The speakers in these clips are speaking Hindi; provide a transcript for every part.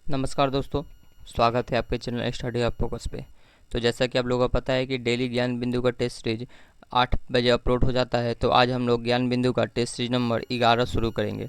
नमस्कार दोस्तों, स्वागत है आपके चैनल स्टडी ऑफ फोकस पे। तो जैसा कि आप लोगों को पता है कि डेली ज्ञान बिंदु का टेस्ट सीरीज 8 बजे अपलोड हो जाता है। तो आज हम लोग ज्ञान बिंदु का टेस्ट सीरीज नंबर 11 शुरू करेंगे,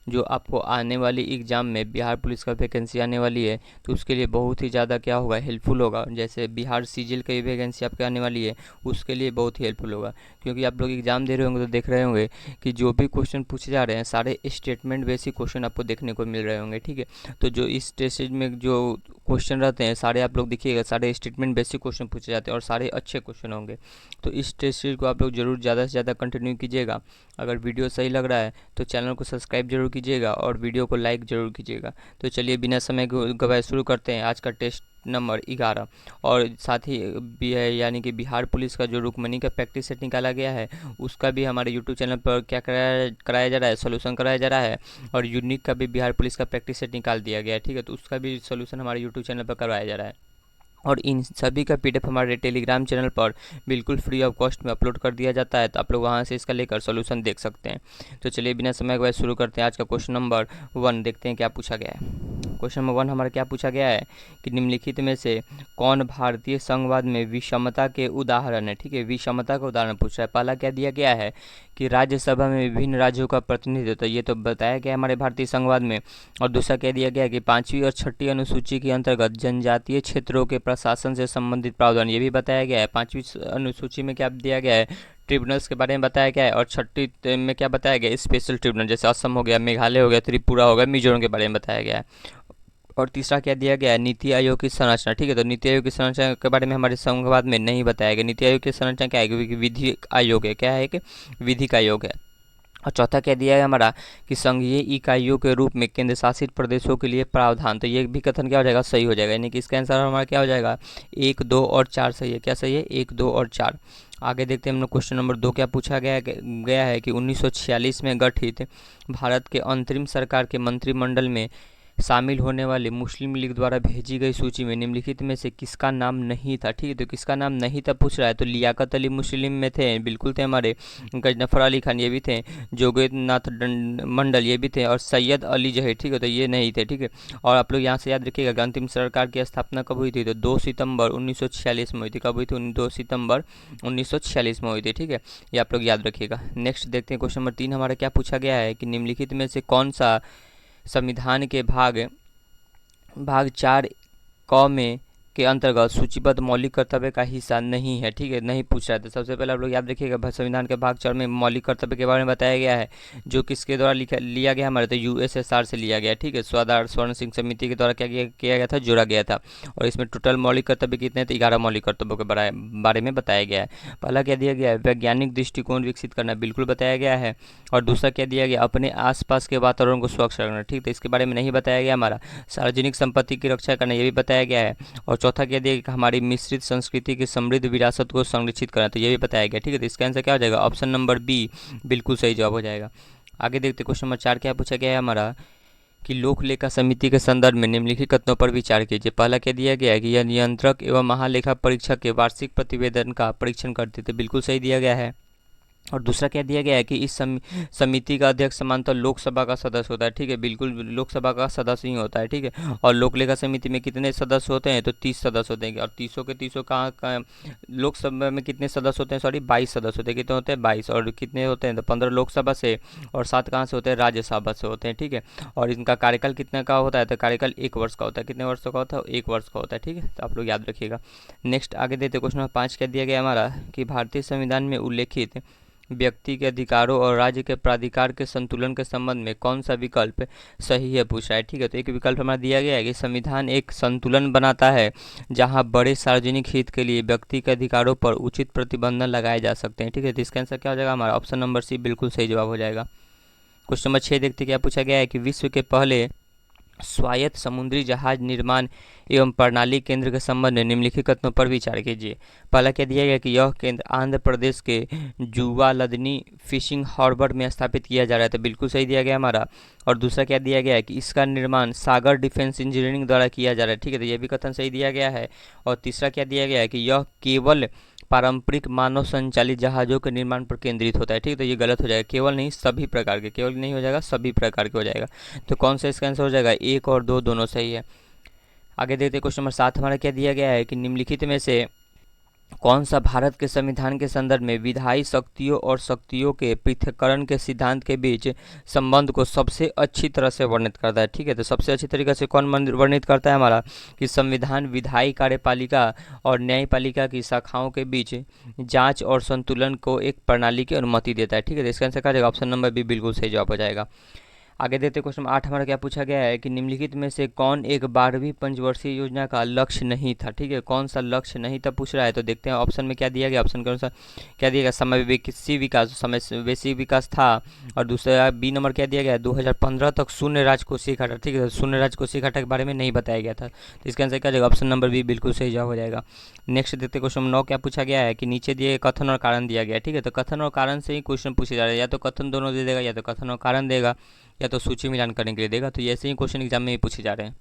जो आपको आने वाली एग्ज़ाम में बिहार पुलिस का वैकेंसी आने वाली है तो उसके लिए बहुत ही ज़्यादा क्या होगा, हेल्पफुल होगा। जैसे बिहार सीजिल की वैकेंसी आपके आने वाली है, उसके लिए बहुत ही हेल्पफुल होगा, क्योंकि आप लोग एग्ज़ाम दे रहे होंगे तो देख रहे होंगे कि जो भी क्वेश्चन पूछे जा रहे हैं सारे स्टेटमेंट बेसिक क्वेश्चन आपको देखने को मिल रहे होंगे। ठीक है, तो जो इस टेस्ट सीरीज में जो क्वेश्चन रहते हैं सारे आप लोग देखिएगा, सारे स्टेटमेंट बेसिक क्वेश्चन पूछे जाते हैं और सारे अच्छे क्वेश्चन होंगे। तो इस टेस्ट सीरीज को आप लोग जरूर ज़्यादा से ज़्यादा कंटिन्यू कीजिएगा। अगर वीडियो सही लग रहा है तो चैनल को सब्सक्राइब जरूर कीजिएगा और वीडियो को लाइक ज़रूर कीजिएगा। तो चलिए बिना समय गवाए शुरू करते हैं आज का टेस्ट नंबर 11। और साथ ही भी है, यानी कि बिहार पुलिस का जो रुक्मणी का प्रैक्टिस सेट निकाला गया है उसका भी हमारे यूट्यूब चैनल पर क्या कराया जा रहा है, सोल्यूशन कराया जा रहा है। और यूनिक का भी बिहार पुलिस का प्रैक्टिस सेट निकाल दिया गया है। ठीक है, तो उसका भी सोल्यूशन हमारे यूट्यूब चैनल पर करवाया जा रहा है। और इन सभी का पीडीएफ हमारे टेलीग्राम चैनल पर बिल्कुल फ्री ऑफ कॉस्ट में अपलोड कर दिया जाता है, तो आप लोग वहां से इसका लेकर सॉल्यूशन देख सकते हैं। तो चलिए बिना समय गवाए शुरू करते हैं आज का क्वेश्चन नंबर 1। देखते हैं क्या पूछा गया है। क्वेश्चन नंबर 1 हमारा क्या पूछा गया है कि निम्नलिखित में से कौन भारतीय संघवाद में विषमता के उदाहरण है। ठीक है, विषमता का उदाहरण पूछ रहा है। पहला क्या दिया गया है कि राज्यसभा में विभिन्न राज्यों का प्रतिनिधित्व, तो ये तो बताया गया हमारे भारतीय संघवाद में। और दूसरा कह दिया गया कि 5वीं और 6ठी अनुसूची के अंतर्गत जनजातीय क्षेत्रों के प्रशासन से संबंधित प्रावधान, ये भी बताया गया है। 5वीं अनुसूची में क्या दिया गया है, ट्रिब्यूनल्स के बारे में बताया गया है। और 6ठी में क्या बताया गया, स्पेशल ट्रिब्यूनल, जैसे असम हो गया, मेघालय हो गया, त्रिपुरा हो गया, मिजोरम के बारे में बताया गया है। और तीसरा क्या दिया गया है, नीति आयोग की संरचना। ठीक है, तो नीति आयोग की संरचना के बारे में हमारे संघवाद में नहीं बताया गया। नीति आयोग की संरचना क्या है, क्योंकि विधिक आयोग है। क्या है कि विधिक आयोग है। और चौथा क्या दिया है हमारा कि संघीय इकाइयों के रूप में केंद्र शासित प्रदेशों के लिए प्रावधान, तो ये भी कथन क्या हो जाएगा, सही हो जाएगा। यानी कि इसका आंसर हमारा क्या हो जाएगा, 1, 2 और 4 सही है। क्या सही है, 1, 2 और 4। आगे देखते हैं हम लोग क्वेश्चन नंबर 2 क्या पूछा गया है कि 1946 में गठित भारत के अंतरिम सरकार के मंत्रिमंडल में शामिल होने वाले मुस्लिम लीग द्वारा भेजी गई सूची में निम्नलिखित में से किसका नाम नहीं था। ठीक है, तो किसका नाम नहीं था पूछ रहा है। तो लियाकत अली मुस्लिम में थे, बिल्कुल थे हमारे। गजनफर अली खान ये भी थे, जोगेंद्रनाथ मंडल ये भी थे, और सैयद अली जही। ठीक है, तो ये नहीं थे। ठीक है, और आप लोग यहाँ से याद रखिएगा कि अंतिम सरकार की स्थापना कब हुई थी, तो 2 सितंबर 1946 में हुई थी। कब हुई थी, 2 सितंबर 1946 में हुई थी। ठीक है, ये आप लोग याद रखिएगा। नेक्स्ट देखते हैं क्वेश्चन नंबर 3 हमारा क्या पूछा गया है कि निम्नलिखित में से कौन सा संविधान के भाग 4 क में के अंतर्गत सूचीबद्ध मौलिक कर्तव्य का हिस्सा नहीं है। ठीक है, नहीं पूछ रहा है। तो सबसे पहले आप लोग याद रखिएगा, संविधान के भाग 4 में मौलिक कर्तव्य के बारे में बताया गया है, जो किसके द्वारा लिया गया हमारे, तो यूएसएसआर से लिया गया। ठीक है, सरदार स्वर्ण सिंह समिति के द्वारा क्या किया गया था, जोड़ा गया था। और इसमें टोटल मौलिक कर्तव्य कितने थे, 11 मौलिक कर्तव्यों के बारे में बताया गया है। पहला क्या दिया गया है, वैज्ञानिक दृष्टिकोण विकसित करना, बिल्कुल बताया गया है। और दूसरा क्या दिया गया, अपने आसपास के वातावरण को स्वच्छ रखना। ठीक, तो इसके बारे में नहीं बताया गया हमारा। सार्वजनिक संपत्ति की रक्षा करना, ये भी बताया गया है। और चौथा क्या दिया गया, हमारी मिश्रित संस्कृति की समृद्ध विरासत को संरक्षित करना, तो ये भी बताया गया। ठीक है, तो इसका आंसर क्या हो जाएगा, ऑप्शन नंबर बी बिल्कुल सही जवाब हो जाएगा। आगे देखते क्वेश्चन नंबर 4 क्या पूछा गया है हमारा कि लोक लेखा समिति के संदर्भ में निम्नलिखित कथनों पर विचार कीजिए। पहला क्या दिया गया है कि यह नियंत्रक एवं महालेखा परीक्षक के वार्षिक प्रतिवेदन का परीक्षण करते थे, बिल्कुल सही दिया गया है। और दूसरा क्या दिया गया है कि इस समिति का अध्यक्ष समांतर लोकसभा का सदस्य होता है। ठीक है, बिल्कुल लोकसभा का सदस्य ही होता है। ठीक है, और लोक लेखा समिति में कितने सदस्य होते हैं, तो 30 सदस्य होते हैं। और 30 के 30 कहाँ लोकसभा में कितने सदस्य होते हैं, सॉरी 22 सदस्य होते हैं। कितने होते हैं, 22। और कितने होते हैं, तो 15 लोकसभा से और 7 कहाँ से होते हैं, राज्यसभा से होते हैं। ठीक है, और इनका कार्यकाल कितने का होता है, तो कार्यकाल 1 वर्ष का होता है। कितने वर्ष का होता है, 1 वर्ष का होता है। ठीक है, तो आप लोग याद रखिएगा। नेक्स्ट आगे देते क्वेश्चन नंबर 5 क्या दिया गया हमारा कि भारतीय संविधान में उल्लेखित व्यक्ति के अधिकारों और राज्य के प्राधिकार के संतुलन के संबंध में कौन सा विकल्प सही है पूछ रहा है। ठीक है, तो एक विकल्प हमारा दिया गया है कि संविधान एक संतुलन बनाता है जहां बड़े सार्वजनिक हित के लिए व्यक्ति के अधिकारों पर उचित प्रतिबंधन लगाए जा सकते हैं। ठीक है, तो इसका आंसर क्या हो जाएगा हमारा, ऑप्शन नंबर सी बिल्कुल सही जवाब हो जाएगा। क्वेश्चन नंबर 6 देखते क्या पूछा गया है कि विश्व के पहले स्वायत्त समुद्री जहाज निर्माण एवं प्रणाली केंद्र के संबंध में निम्नलिखित कथनों पर विचार कीजिए। पहला क्या दिया गया कि यह केंद्र आंध्र प्रदेश के जुवालदनी फिशिंग हार्बर में स्थापित किया जा रहा है, तो बिल्कुल सही दिया गया हमारा। और दूसरा क्या दिया गया है कि इसका निर्माण सागर डिफेंस इंजीनियरिंग द्वारा किया जा रहा है। ठीक है, तो यह भी कथन सही दिया गया है। और तीसरा क्या दिया गया है कि यह केवल पारंपरिक मानव संचालित जहाज़ों के निर्माण पर केंद्रित होता है। ठीक है, तो ये गलत हो जाएगा, केवल नहीं सभी प्रकार के, केवल नहीं हो जाएगा सभी प्रकार के हो जाएगा। तो कौन सा इसका आंसर हो जाएगा, 1 और 2 दोनों सही है। आगे देखते हैं क्वेश्चन नंबर 7 हमारा क्या दिया गया है कि निम्नलिखित में से कौन सा भारत के संविधान के संदर्भ में विधायी शक्तियों और शक्तियों के पृथक्करण के सिद्धांत के बीच संबंध को सबसे अच्छी तरह से वर्णित करता है। ठीक है, तो सबसे अच्छी तरीके से कौन वर्णित करता है हमारा कि संविधान विधायी कार्यपालिका और न्यायपालिका की शाखाओं के बीच जांच और संतुलन को एक प्रणाली की अनुमति देता है। ठीक है, तो इसका आंसर क्या जाएगा? ऑप्शन नंबर बी बिल्कुल सही जवाब हो जाएगा। आगे देते क्वेश्चन 8 हमारा क्या पूछा गया है कि निम्नलिखित में से कौन एक 12वीं पंचवर्षीय योजना का लक्ष्य नहीं था। ठीक है, कौन सा लक्ष्य नहीं था पूछ रहा है, तो देखते हैं ऑप्शन में क्या दिया गया। ऑप्शन के अनुसार क्या दिया गया? समावेशी विकास, समावेशी विकास था। और दूसरा बी नंबर क्या दिया गया? 2015 तक शून्य राजकोषीय घाटा। ठीक है, शून्य राजकोषीय घाटा के बारे में नहीं बताया गया था, तो इसका आंसर क्या जाएगा? ऑप्शन नंबर बी बिल्कुल सही जवाब हो जाएगा। नेक्स्ट देखते क्वेश्चन 9 क्या पूछा गया है कि नीचे दिए कथन और कारण दिया गया है। ठीक है, तो कथन और कारण से ही क्वेश्चन पूछे जा रहे हैं, या तो कथन दोनों दे देगा, या तो कथन और कारण देगा, या तो सूची मिलान करने के लिए देगा। तो ऐसे ही क्वेश्चन एग्जाम में ही पूछे जा रहे हैं।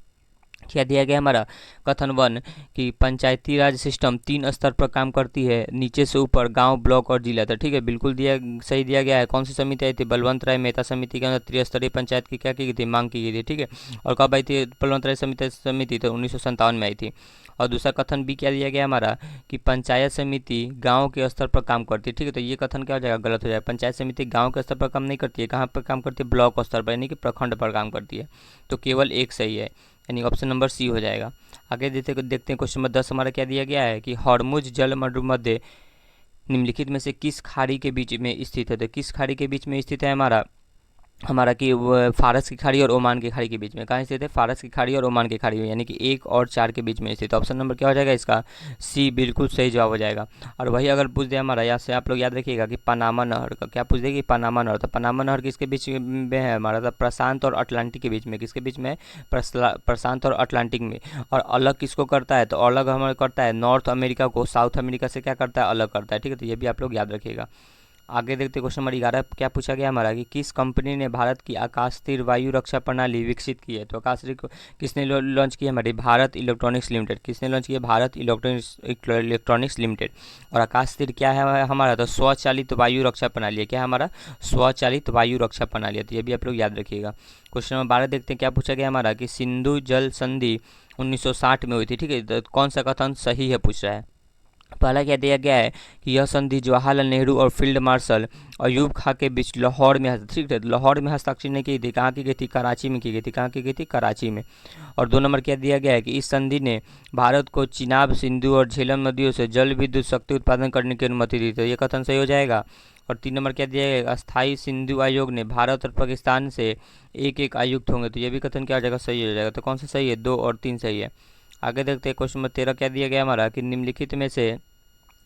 क्या दिया गया हमारा? कथन 1 कि पंचायती राज सिस्टम 3 स्तर पर काम करती है, नीचे से ऊपर, गांव, ब्लॉक और जिला। तो ठीक है, बिल्कुल सही दिया गया है। कौन सी समिति आई थी? बलवंत राय मेहता समिति के अंदर त्रिस्तरीय पंचायत की क्या की गई थी? मांग की गई थी। ठीक है, और कब आई थी बलवंत राय समिति? तो 1957 में आई थी। और दूसरा कथन बी क्या दिया गया हमारा कि पंचायत समिति गांव के स्तर पर काम करती है। ठीक है, तो ये कथन क्या हो जाएगा? गलत हो जाएगा। पंचायत समिति गांव के स्तर पर काम नहीं करती है, कहाँ पर काम करती है? ब्लॉक स्तर पर, यानी कि प्रखंड पर काम करती है। तो केवल एक सही है, यानी ऑप्शन नंबर सी हो जाएगा। आगे देखते हैं क्वेश्चन नंबर 10 हमारा क्या दिया गया है कि हॉर्मुज जल मध्य निम्नलिखित में से किस खाड़ी के बीच में स्थित है? तो किस खाड़ी के बीच में स्थित है हमारा कि फारस की खाड़ी और ओमान की खाड़ी के बीच में। कहाँ स्थित है? फारस की खाड़ी और ओमान की खाड़ी में, यानी कि 1 और 4 के बीच में स्थित। ऑप्शन नंबर क्या हो जाएगा इसका? सी बिल्कुल सही जवाब हो जाएगा। और वही अगर पूछ दे हमारा, यहाँ से आप लोग याद रखिएगा कि पनामा नहर का क्या पूछ देगी? पनामा नहर। तो पनामा नहर किसके बीच में है हमारा? तो प्रशांत और अटलांटिक के बीच में। किसके बीच में है? प्रशांत और अटलांटिक में। और अलग किसको करता है? तो अलग हमारा करता है नॉर्थ अमेरिका को साउथ अमेरिका से क्या करता है? अलग करता है। ठीक है, तो ये भी आप लोग याद रखिएगा। आगे देखते क्वेश्चन नंबर 11 क्या पूछा गया हमारा कि किस कंपनी ने भारत की आकाशतीर वायु रक्षा प्रणाली विकसित की है? तो आकाशतीर को किसने लॉन्च की है हमारी? Bharat electronics limited. किसने लॉन्च किया? Bharat electronics limited. और आकाशतीर क्या है हमारा? तो स्वचालित वायु रक्षा प्रणाली है। क्या है हमारा? स्वचालित वायु रक्षा प्रणाली है। तो ये भी आप लोग याद रखिएगा। क्वेश्चन नंबर 12 देखते हैं क्या पूछा गया हमारा कि सिंधु जल संधि 1960 में हुई थी। ठीक है, तो कौन सा कथन सही है पूछ रहा है। पहला क्या दिया गया है कि यह संधि जवाहरलाल नेहरू और फील्ड मार्शल अयूब खां के बीच लाहौर में, ठीक है, लाहौर में हस्ताक्षर नहीं की थी। कहाँ की गई थी? कराची में की गई थी। कहाँ की गई थी? कराची में। और 2 नंबर क्या दिया गया है कि इस संधि ने भारत को चिनाब, सिंधु और झेलम नदियों से जल विद्युत शक्ति उत्पादन करने की अनुमति दी। तो ये कथन सही हो जाएगा। और 3 नंबर क्या दिया गया? अस्थायी सिंधु आयोग ने भारत और पाकिस्तान से एक आयुक्त होंगे। तो ये भी कथन क्या हो जाएगा? सही हो जाएगा। तो कौन सा सही है? 2 और 3 सही है। आगे देखते हैं क्वेश्चन नंबर 13 क्या दिया गया हमारा कि निम्नलिखित में से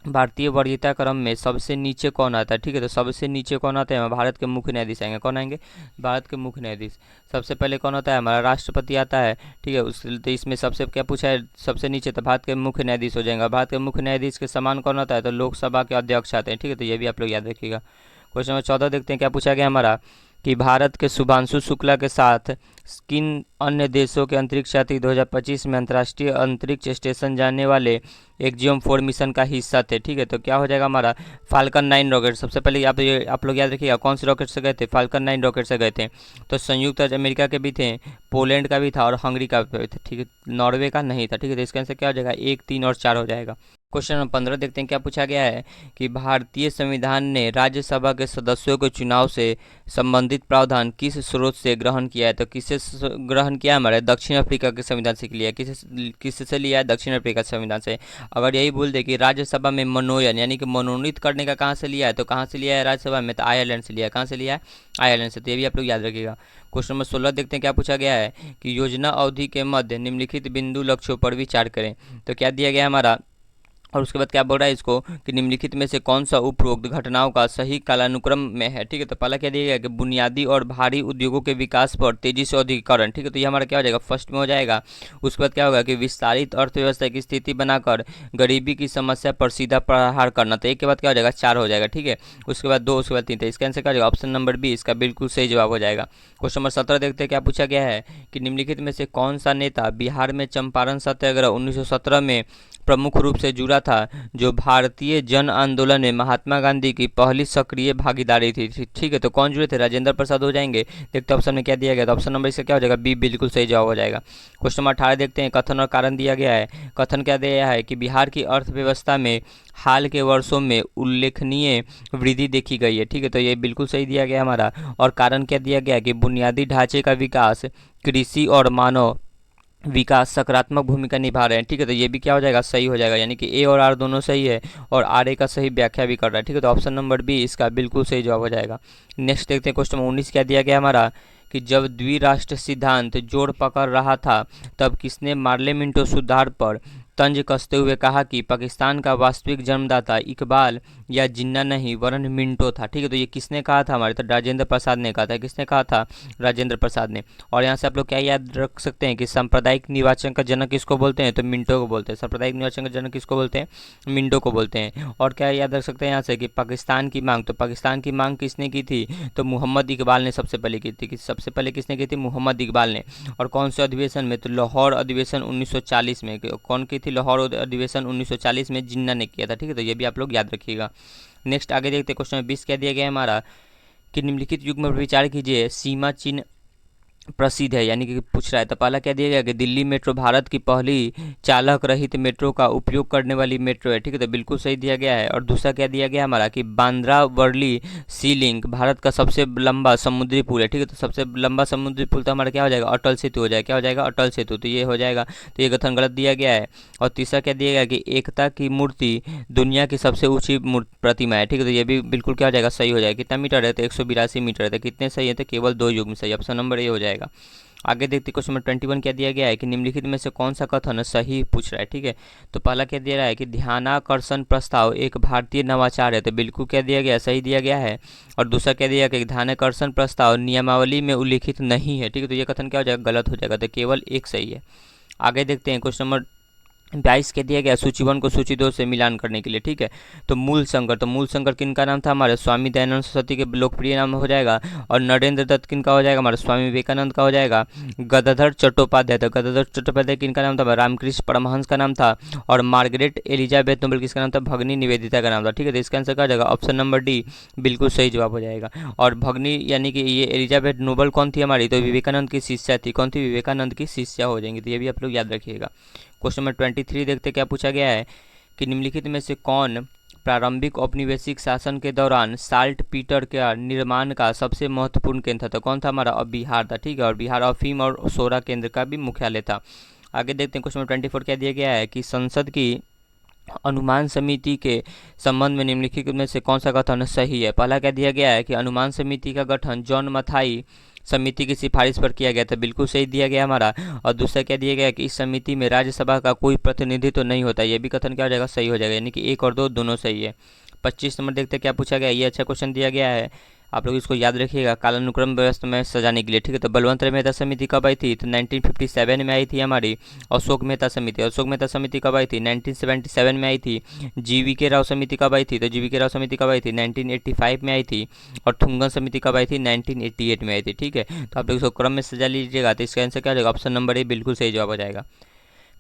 भारतीय वरीयता क्रम में सबसे नीचे कौन आता है? ठीक है, तो सबसे नीचे कौन आता है? भारत के मुख्य न्यायाधीश आएंगे। कौन आएंगे? भारत के मुख्य न्यायाधीश। सबसे पहले कौन होता है? हमारा राष्ट्रपति आता है। ठीक है, तो इसमें सबसे क्या पूछा है? सबसे नीचे, तो भारत के मुख्य न्यायाधीश हो जाएंगे। भारत के मुख्य न्यायाधीश के समान कौन होता है? तो लोकसभा के अध्यक्ष आते हैं। ठीक है, तो ये भी आप लोग याद रखिएगा। क्वेश्चन नंबर 14 देखते हैं क्या पूछा गया हमारा कि भारत के शुभांशु शुक्ला के साथ किन अन्य देशों के अंतरिक्ष यात्री 2025 में अंतर्राष्ट्रीय अंतरिक्ष स्टेशन जाने वाले एक्जियम 4 मिशन का हिस्सा थे? ठीक है, तो क्या हो जाएगा हमारा? Falcon 9 rocket. सबसे पहले आप लोग याद रखिएगा कौन से रॉकेट से गए थे? फाल्कन 9 रॉकेट से गए थे। तो संयुक्त राज्य अमेरिका के भी थे, पोलैंड का भी था और हंगरी का भी था। ठीक है, नॉर्वे का नहीं था। ठीक है, तो इसका आंसर क्या हो जाएगा? 1, 3 और 4 हो जाएगा। क्वेश्चन नंबर 15 देखते हैं क्या पूछा गया है कि भारतीय संविधान ने राज्यसभा के सदस्यों के चुनाव से संबंधित प्रावधान किस स्रोत से ग्रहण किया है? तो किससे ग्रहण किया हमारे? दक्षिण अफ्रीका के संविधान से लिया है। किससे लिया है? दक्षिण अफ्रीका संविधान से। अगर यही बोल दे कि राज्यसभा में मनोनयन यानी कि मनोनीत करने का कहाँ से लिया है, तो कहाँ से लिया है राज्यसभा में? तो आयरलैंड से लिया है। कहाँ से लिया है? आयरलैंड से। तो ये भी आप लोग याद रखिएगा। क्वेश्चन नंबर 16 देखते हैं क्या पूछा गया है कि योजना अवधि के मध्य निम्नलिखित बिंदु लक्ष्यों पर विचार करें। तो क्या दिया गया हमारा? और उसके बाद क्या बोल रहा है इसको कि निम्नलिखित में से कौन सा उपरोक्त घटनाओं का सही कालानुक्रम में है? ठीक है, तो पहला क्या दिया गया कि बुनियादी और भारी उद्योगों के विकास पर तेजी से औद्योगिकरण। ठीक है, तो ये हमारा क्या हो जाएगा? फर्स्ट में हो जाएगा। उसके बाद क्या होगा कि विस्तारित अर्थव्यवस्था की स्थिति बनाकर गरीबी की समस्या पर सीधा प्रहार करना। तो एक के बाद क्या हो जाएगा? 4 हो जाएगा। ठीक है, उसके बाद 2, उसके बाद 3। तो इसका आंसर क्या हो जाएगा? ऑप्शन नंबर बी इसका बिल्कुल सही जवाब हो जाएगा। क्वेश्चन नंबर 17 देखते हैं क्या पूछा गया है कि निम्नलिखित में से कौन सा नेता बिहार में चंपारण सत्याग्रह 1917 में प्रमुख रूप से जुड़ा था, जो भारतीय जन आंदोलन में महात्मा गांधी की पहली सक्रिय भागीदारी थी। ठीक है, तो कौन जुड़े थे? राजेंद्र प्रसाद हो जाएंगे। देखते हैं ऑप्शन में क्या दिया गया, तो ऑप्शन नंबर इसका क्या हो जाएगा? बी बिल्कुल सही जवाब हो जाएगा। क्वेश्चन नंबर 18 देखते हैं, कथन और कारण दिया गया है। कथन क्या दिया है कि बिहार की अर्थव्यवस्था में हाल के वर्षों में उल्लेखनीय वृद्धि देखी गई है। ठीक है, तो ये बिल्कुल सही दिया गया हमारा। और कारण क्या दिया गया कि बुनियादी ढांचे का विकास, कृषि और मानव विकास सकारात्मक भूमिका निभा रहे हैं। ठीक है, तो ये भी क्या हो जाएगा? सही हो जाएगा, यानी कि ए और आर दोनों सही है और आर ए का सही व्याख्या भी कर रहा है। ठीक है, तो ऑप्शन नंबर बी इसका बिल्कुल सही जवाब हो जाएगा। नेक्स्ट देखते हैं क्वेश्चन नंबर 19 क्या दिया गया हमारा कि जब द्विराष्ट्र सिद्धांत जोर पकड़ रहा था, तब किसने मार्ले मिंटो सुधार पर तंज कसते हुए कहा कि पाकिस्तान का वास्तविक जन्मदाता इकबाल या जिन्ना नहीं वरन मिंटो था। ठीक है, तो ये किसने कहा था? हमारे तो राजेंद्र प्रसाद ने कहा था। किसने कहा था? राजेंद्र प्रसाद ने। और यहाँ से आप लोग क्या याद रख सकते हैं कि सांप्रदायिक निर्वाचन का जनक किसको बोलते हैं? तो मिंटो को बोलते हैं। सांप्रदायिक निर्वाचन का जनक किसको बोलते हैं? मिंटो को बोलते हैं। और क्या याद रख सकते हैं यहाँ से कि पाकिस्तान की मांग, तो पाकिस्तान की मांग किसने की थी? तो मोहम्मद इकबाल ने सबसे पहले की थी। सबसे पहले किसने की थी? मोहम्मद इकबाल ने। और कौन से अधिवेशन में? तो लाहौर अधिवेशन 1940 में। कौन की थी? लाहौर अधिवेशन 1940 में जिन्ना ने किया था। ठीक है, तो ये भी आप लोग याद रखिएगा। नेक्स्ट आगे देखते हैं, क्वेश्चन 20 क्या दिया गया है हमारा कि निम्नलिखित युग में विचार कीजिए, सीमा चिन्ह प्रसिद्ध है, यानी कि पूछ रहा है। तो पहला क्या दिया गया कि दिल्ली मेट्रो भारत की पहली चालक रहित मेट्रो का उपयोग करने वाली मेट्रो है। ठीक है, तो बिल्कुल सही दिया गया है। और दूसरा क्या दिया गया हमारा कि बांद्रा वर्ली सी लिंक भारत का सबसे लंबा समुद्री पुल है। ठीक है, तो सबसे लंबा समुद्री पुल तो हमारा क्या हो जाएगा? अटल सेतु हो जाएगा। क्या हो जाएगा? अटल सेतु। तो ये हो जाएगा, तो ये कथन गलत दिया गया है। और तीसरा क्या दिया गया कि एकता की मूर्ति दुनिया की सबसे ऊंची प्रतिमा है। ठीक है, तो ये भी बिल्कुल क्या हो जाएगा? सही हो जाएगा। कितना मीटर है? तो 182 मीटर है। तो कितने सही है? तो केवल 2 युग में सही। ऑप्शन नंबर ए हो जाएगा। आगे देखते क्वेश्चन नंबर 21 क्या दिया गया है कि निम्नलिखित में से कौन सा कथन सही पूछ रहा है। ठीक है, तो पहला क्या दिया रहा है कि ध्यानाकर्षण प्रस्ताव एक भारतीय नवाचार है। तो बिल्कुल क्या दिया गया? सही दिया गया है। और दूसरा क्या दिया गया कि ध्यानाकर्षण प्रस्ताव नियमावली में उल्लिखित नहीं है। ठीक है, तो ये कथन क्या हो जाएगा? गलत हो जाएगा। तो केवल एक सही है। आगे देखते हैं क्वेश्चन नंबर 22 के दिया गया सूची 1 को सूची 2 से मिलान करने के लिए। ठीक है, तो मूल शंकर, तो मूल शंकर किनका नाम था? हमारे स्वामी दयानंद सरस्वती के लोकप्रिय नाम हो जाएगा। और नरेंद्र दत्त किनका हो जाएगा? हमारे स्वामी विवेकानंद का हो जाएगा। गदाधर चट्टोपाध्याय, तो गदाधर चट्टोपाध्याय किनका नाम था? रामकृष्ण परमहंस का नाम था। और मार्गरेट एलिजाबेथ नोबेल किसका नाम था? भगनी निवेदिता का नाम था। ठीक है, तो इसका आंसर क्या हो जाएगा? ऑप्शन नंबर डी बिल्कुल सही जवाब हो जाएगा। और भगनी यानी कि ये एलिजाबेथ नोबेल कौन थी हमारी? तो विवेकानंद की शिष्या थी। कौन थी? विवेकानंद की शिष्या हो जाएंगी। तो ये भी आप लोग याद रखिएगा। क्वेश्चन नंबर 23 देखते क्या पूछा गया है कि निम्नलिखित में से कौन प्रारंभिक औपनिवेशिक शासन के दौरान साल्ट पीटर के निर्माण का सबसे महत्वपूर्ण केंद्र था? तो कौन था हमारा? अब बिहार था। ठीक है, और बिहार अफीम और सोरा केंद्र का भी मुख्यालय था। आगे देखते हैं क्वेश्चन नंबर 24 क्या दिया गया है कि संसद की अनुमान समिति के संबंध में निम्नलिखित में से कौन सा कथन सही है? पहला क्या दिया गया है कि अनुमान समिति का गठन जॉन मथाई समिति की सिफारिश पर किया गया था। बिल्कुल सही दिया गया हमारा। और दूसरा क्या दिया गया कि इस समिति में राज्यसभा का कोई प्रतिनिधित्व तो नहीं होता। ये भी कथन क्या हो जाएगा? सही हो जाएगा, यानी कि 1 और 2 दोनों सही है। 25 नंबर देखते क्या पूछा गया। ये अच्छा क्वेश्चन दिया गया है, आप लोग इसको याद रखिएगा कालानुक्रम व्यवस्था में सजाने के लिए। ठीक है, तो बलवंत राय मेहता समिति कब आई थी? तो 1957 में आई थी हमारी। अशोक मेहता समिति, अशोक मेहता समिति कब आई थी? 1977 में आई थी। जीवीके राव समिति कब आई थी? तो जीवीके राव समिति कब आई थी? 1985 में आई थी। और ठुंगन समिति कब आई थी? 1988 में आई थी। ठीक है, तो आप लोग इसको क्रम में सजा लीजिएगा। तो इसका आंसर क्या हो जाएगा? ऑप्शन नंबर ए बिल्कुल सही जवाब हो जाएगा।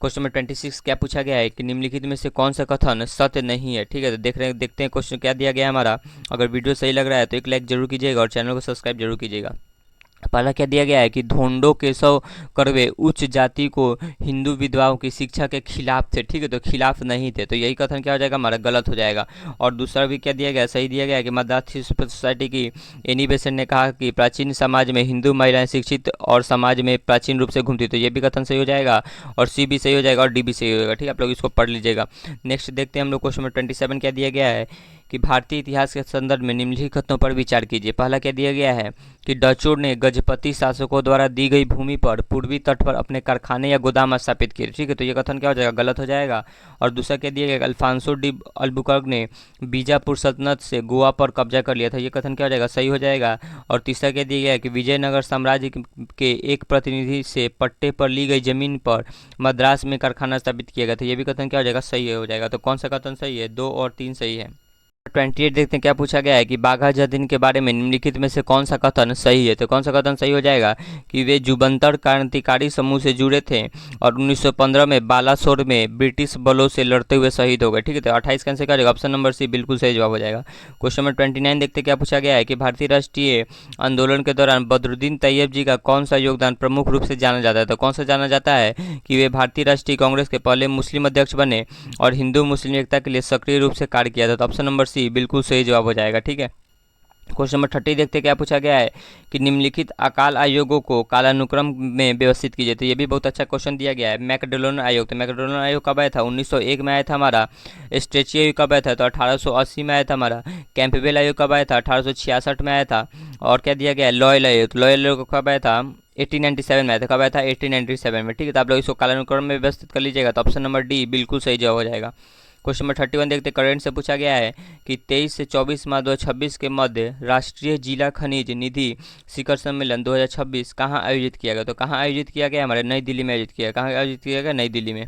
क्वेश्चन नंबर 26 क्या पूछा गया है कि निम्नलिखित में से कौन सा कथन सत्य नहीं है? ठीक है, तो देखते हैं क्वेश्चन क्या दिया गया है हमारा। अगर वीडियो सही लग रहा है तो एक लाइक जरूर कीजिएगा और चैनल को सब्सक्राइब जरूर कीजिएगा। पहला क्या दिया गया है कि ढोंडो केशव कर्वे उच्च जाति को हिंदू विधवाओं की शिक्षा के खिलाफ थे। ठीक है, तो खिलाफ नहीं थे, तो यही कथन क्या हो जाएगा? हमारा गलत हो जाएगा। और दूसरा भी क्या दिया गया? सही दिया गया है कि मद्रास सोसाइटी की एनी बेसेंट ने कहा कि प्राचीन समाज में हिंदू महिलाएं शिक्षित और समाज में प्राचीन रूप से घूमती, तो ये भी कथन सही हो जाएगा। और सी भी सही हो जाएगा और डी भी सही हो जाएगा। ठीक है, आप लोग इसको पढ़ लीजिएगा। नेक्स्ट देखते हैं हम लोग क्वेश्चन नंबर 27 क्या दिया गया है कि भारतीय इतिहास के संदर्भ में निम्नलिखित कथनों पर विचार कीजिए। पहला क्या दिया गया है कि डचों ने गजपति शासकों द्वारा दी गई भूमि पर पूर्वी तट पर अपने कारखाने या गोदाम स्थापित किए। ठीक है, तो ये कथन क्या हो जाएगा? गलत हो जाएगा। और दूसरा क्या दिया गया? अल्फांसो डी अल्बुकर्क ने बीजापुर सल्तनत से गोवा पर कब्जा कर लिया था। ये कथन क्या हो जाएगा? सही हो जाएगा। और तीसरा क्या दिया गया कि विजयनगर साम्राज्य के एक प्रतिनिधि से पट्टे पर ली गई जमीन पर मद्रास में कारखाना स्थापित किया गया था। ये भी कथन क्या हो जाएगा? सही हो जाएगा। तो कौन सा कथन सही है? 2 और 3 सही है। 28 देखते हैं क्या पूछा गया है कि बाघा जतीन के बारे में निम्नलिखित में से कौन सा कथन सही है। तो कौन सा कथन सही हो जाएगा कि वे जुबंतर क्रांतिकारी समूह से जुड़े थे और 1915 में बालासोर में ब्रिटिश बलों से लड़ते हुए शहीद हो गए। ठीक है, तो 28 का आंसर क्या हो जाएगा, ऑप्शन नंबर सी बिल्कुल सही जवाब हो जाएगा। क्वेश्चन नंबर 29 देखते हैं क्या पूछा गया है कि भारतीय राष्ट्रीय आंदोलन के दौरान बदरुद्दीन तैयब जी का कौन सा योगदान प्रमुख रूप से जाना जाता है। तो कौन सा जाना जाता है कि वे भारतीय राष्ट्रीय कांग्रेस के पहले मुस्लिम अध्यक्ष बने और हिंदू मुस्लिम एकता के लिए सक्रिय रूप से कार्य किया था। तो ऑप्शन नंबर सी बिल्कुल सही जवाब हो जाएगा। ठीक है, क्वेश्चन नंबर 30 देखते हैं क्या पूछा गया है कि निम्नलिखित अकाल आयोगों को कालानुक्रम में व्यवस्थित कीजिए। तो ये भी बहुत अच्छा क्वेश्चन दिया गया है। मैकडोनल्ड आयोग, तो मैकडोनल्ड आयोग कब आया था, 1901 में आया था हमारा। स्ट्रेची आयोग कब आया था, तो 1880 में आया था हमारा। कैंपबेल आयोग कब आया था, 1866 में आया था। और क्या दिया गया है, लॉयल आयोग, तो लॉयल आयोग कब आया था, 1897 में आया था। कब आया था, 1897 में। ठीक है, तो आप लोग इसको कालानुक्रम में व्यवस्थित कर लीजिएगा। तो ऑप्शन नंबर डी बिल्कुल सही जवाब हो जाएगा। क्वेश्चन नंबर 31 देखते करंट से पूछा गया है कि 23 से 24 मार्च 2026 के मध्य राष्ट्रीय जिला खनिज निधि शिखर सम्मेलन 2026 कहाँ आयोजित किया गया। तो कहाँ आयोजित किया गया, हमारे नई दिल्ली में आयोजित किया गया। कहाँ आयोजित किया गया, नई दिल्ली में।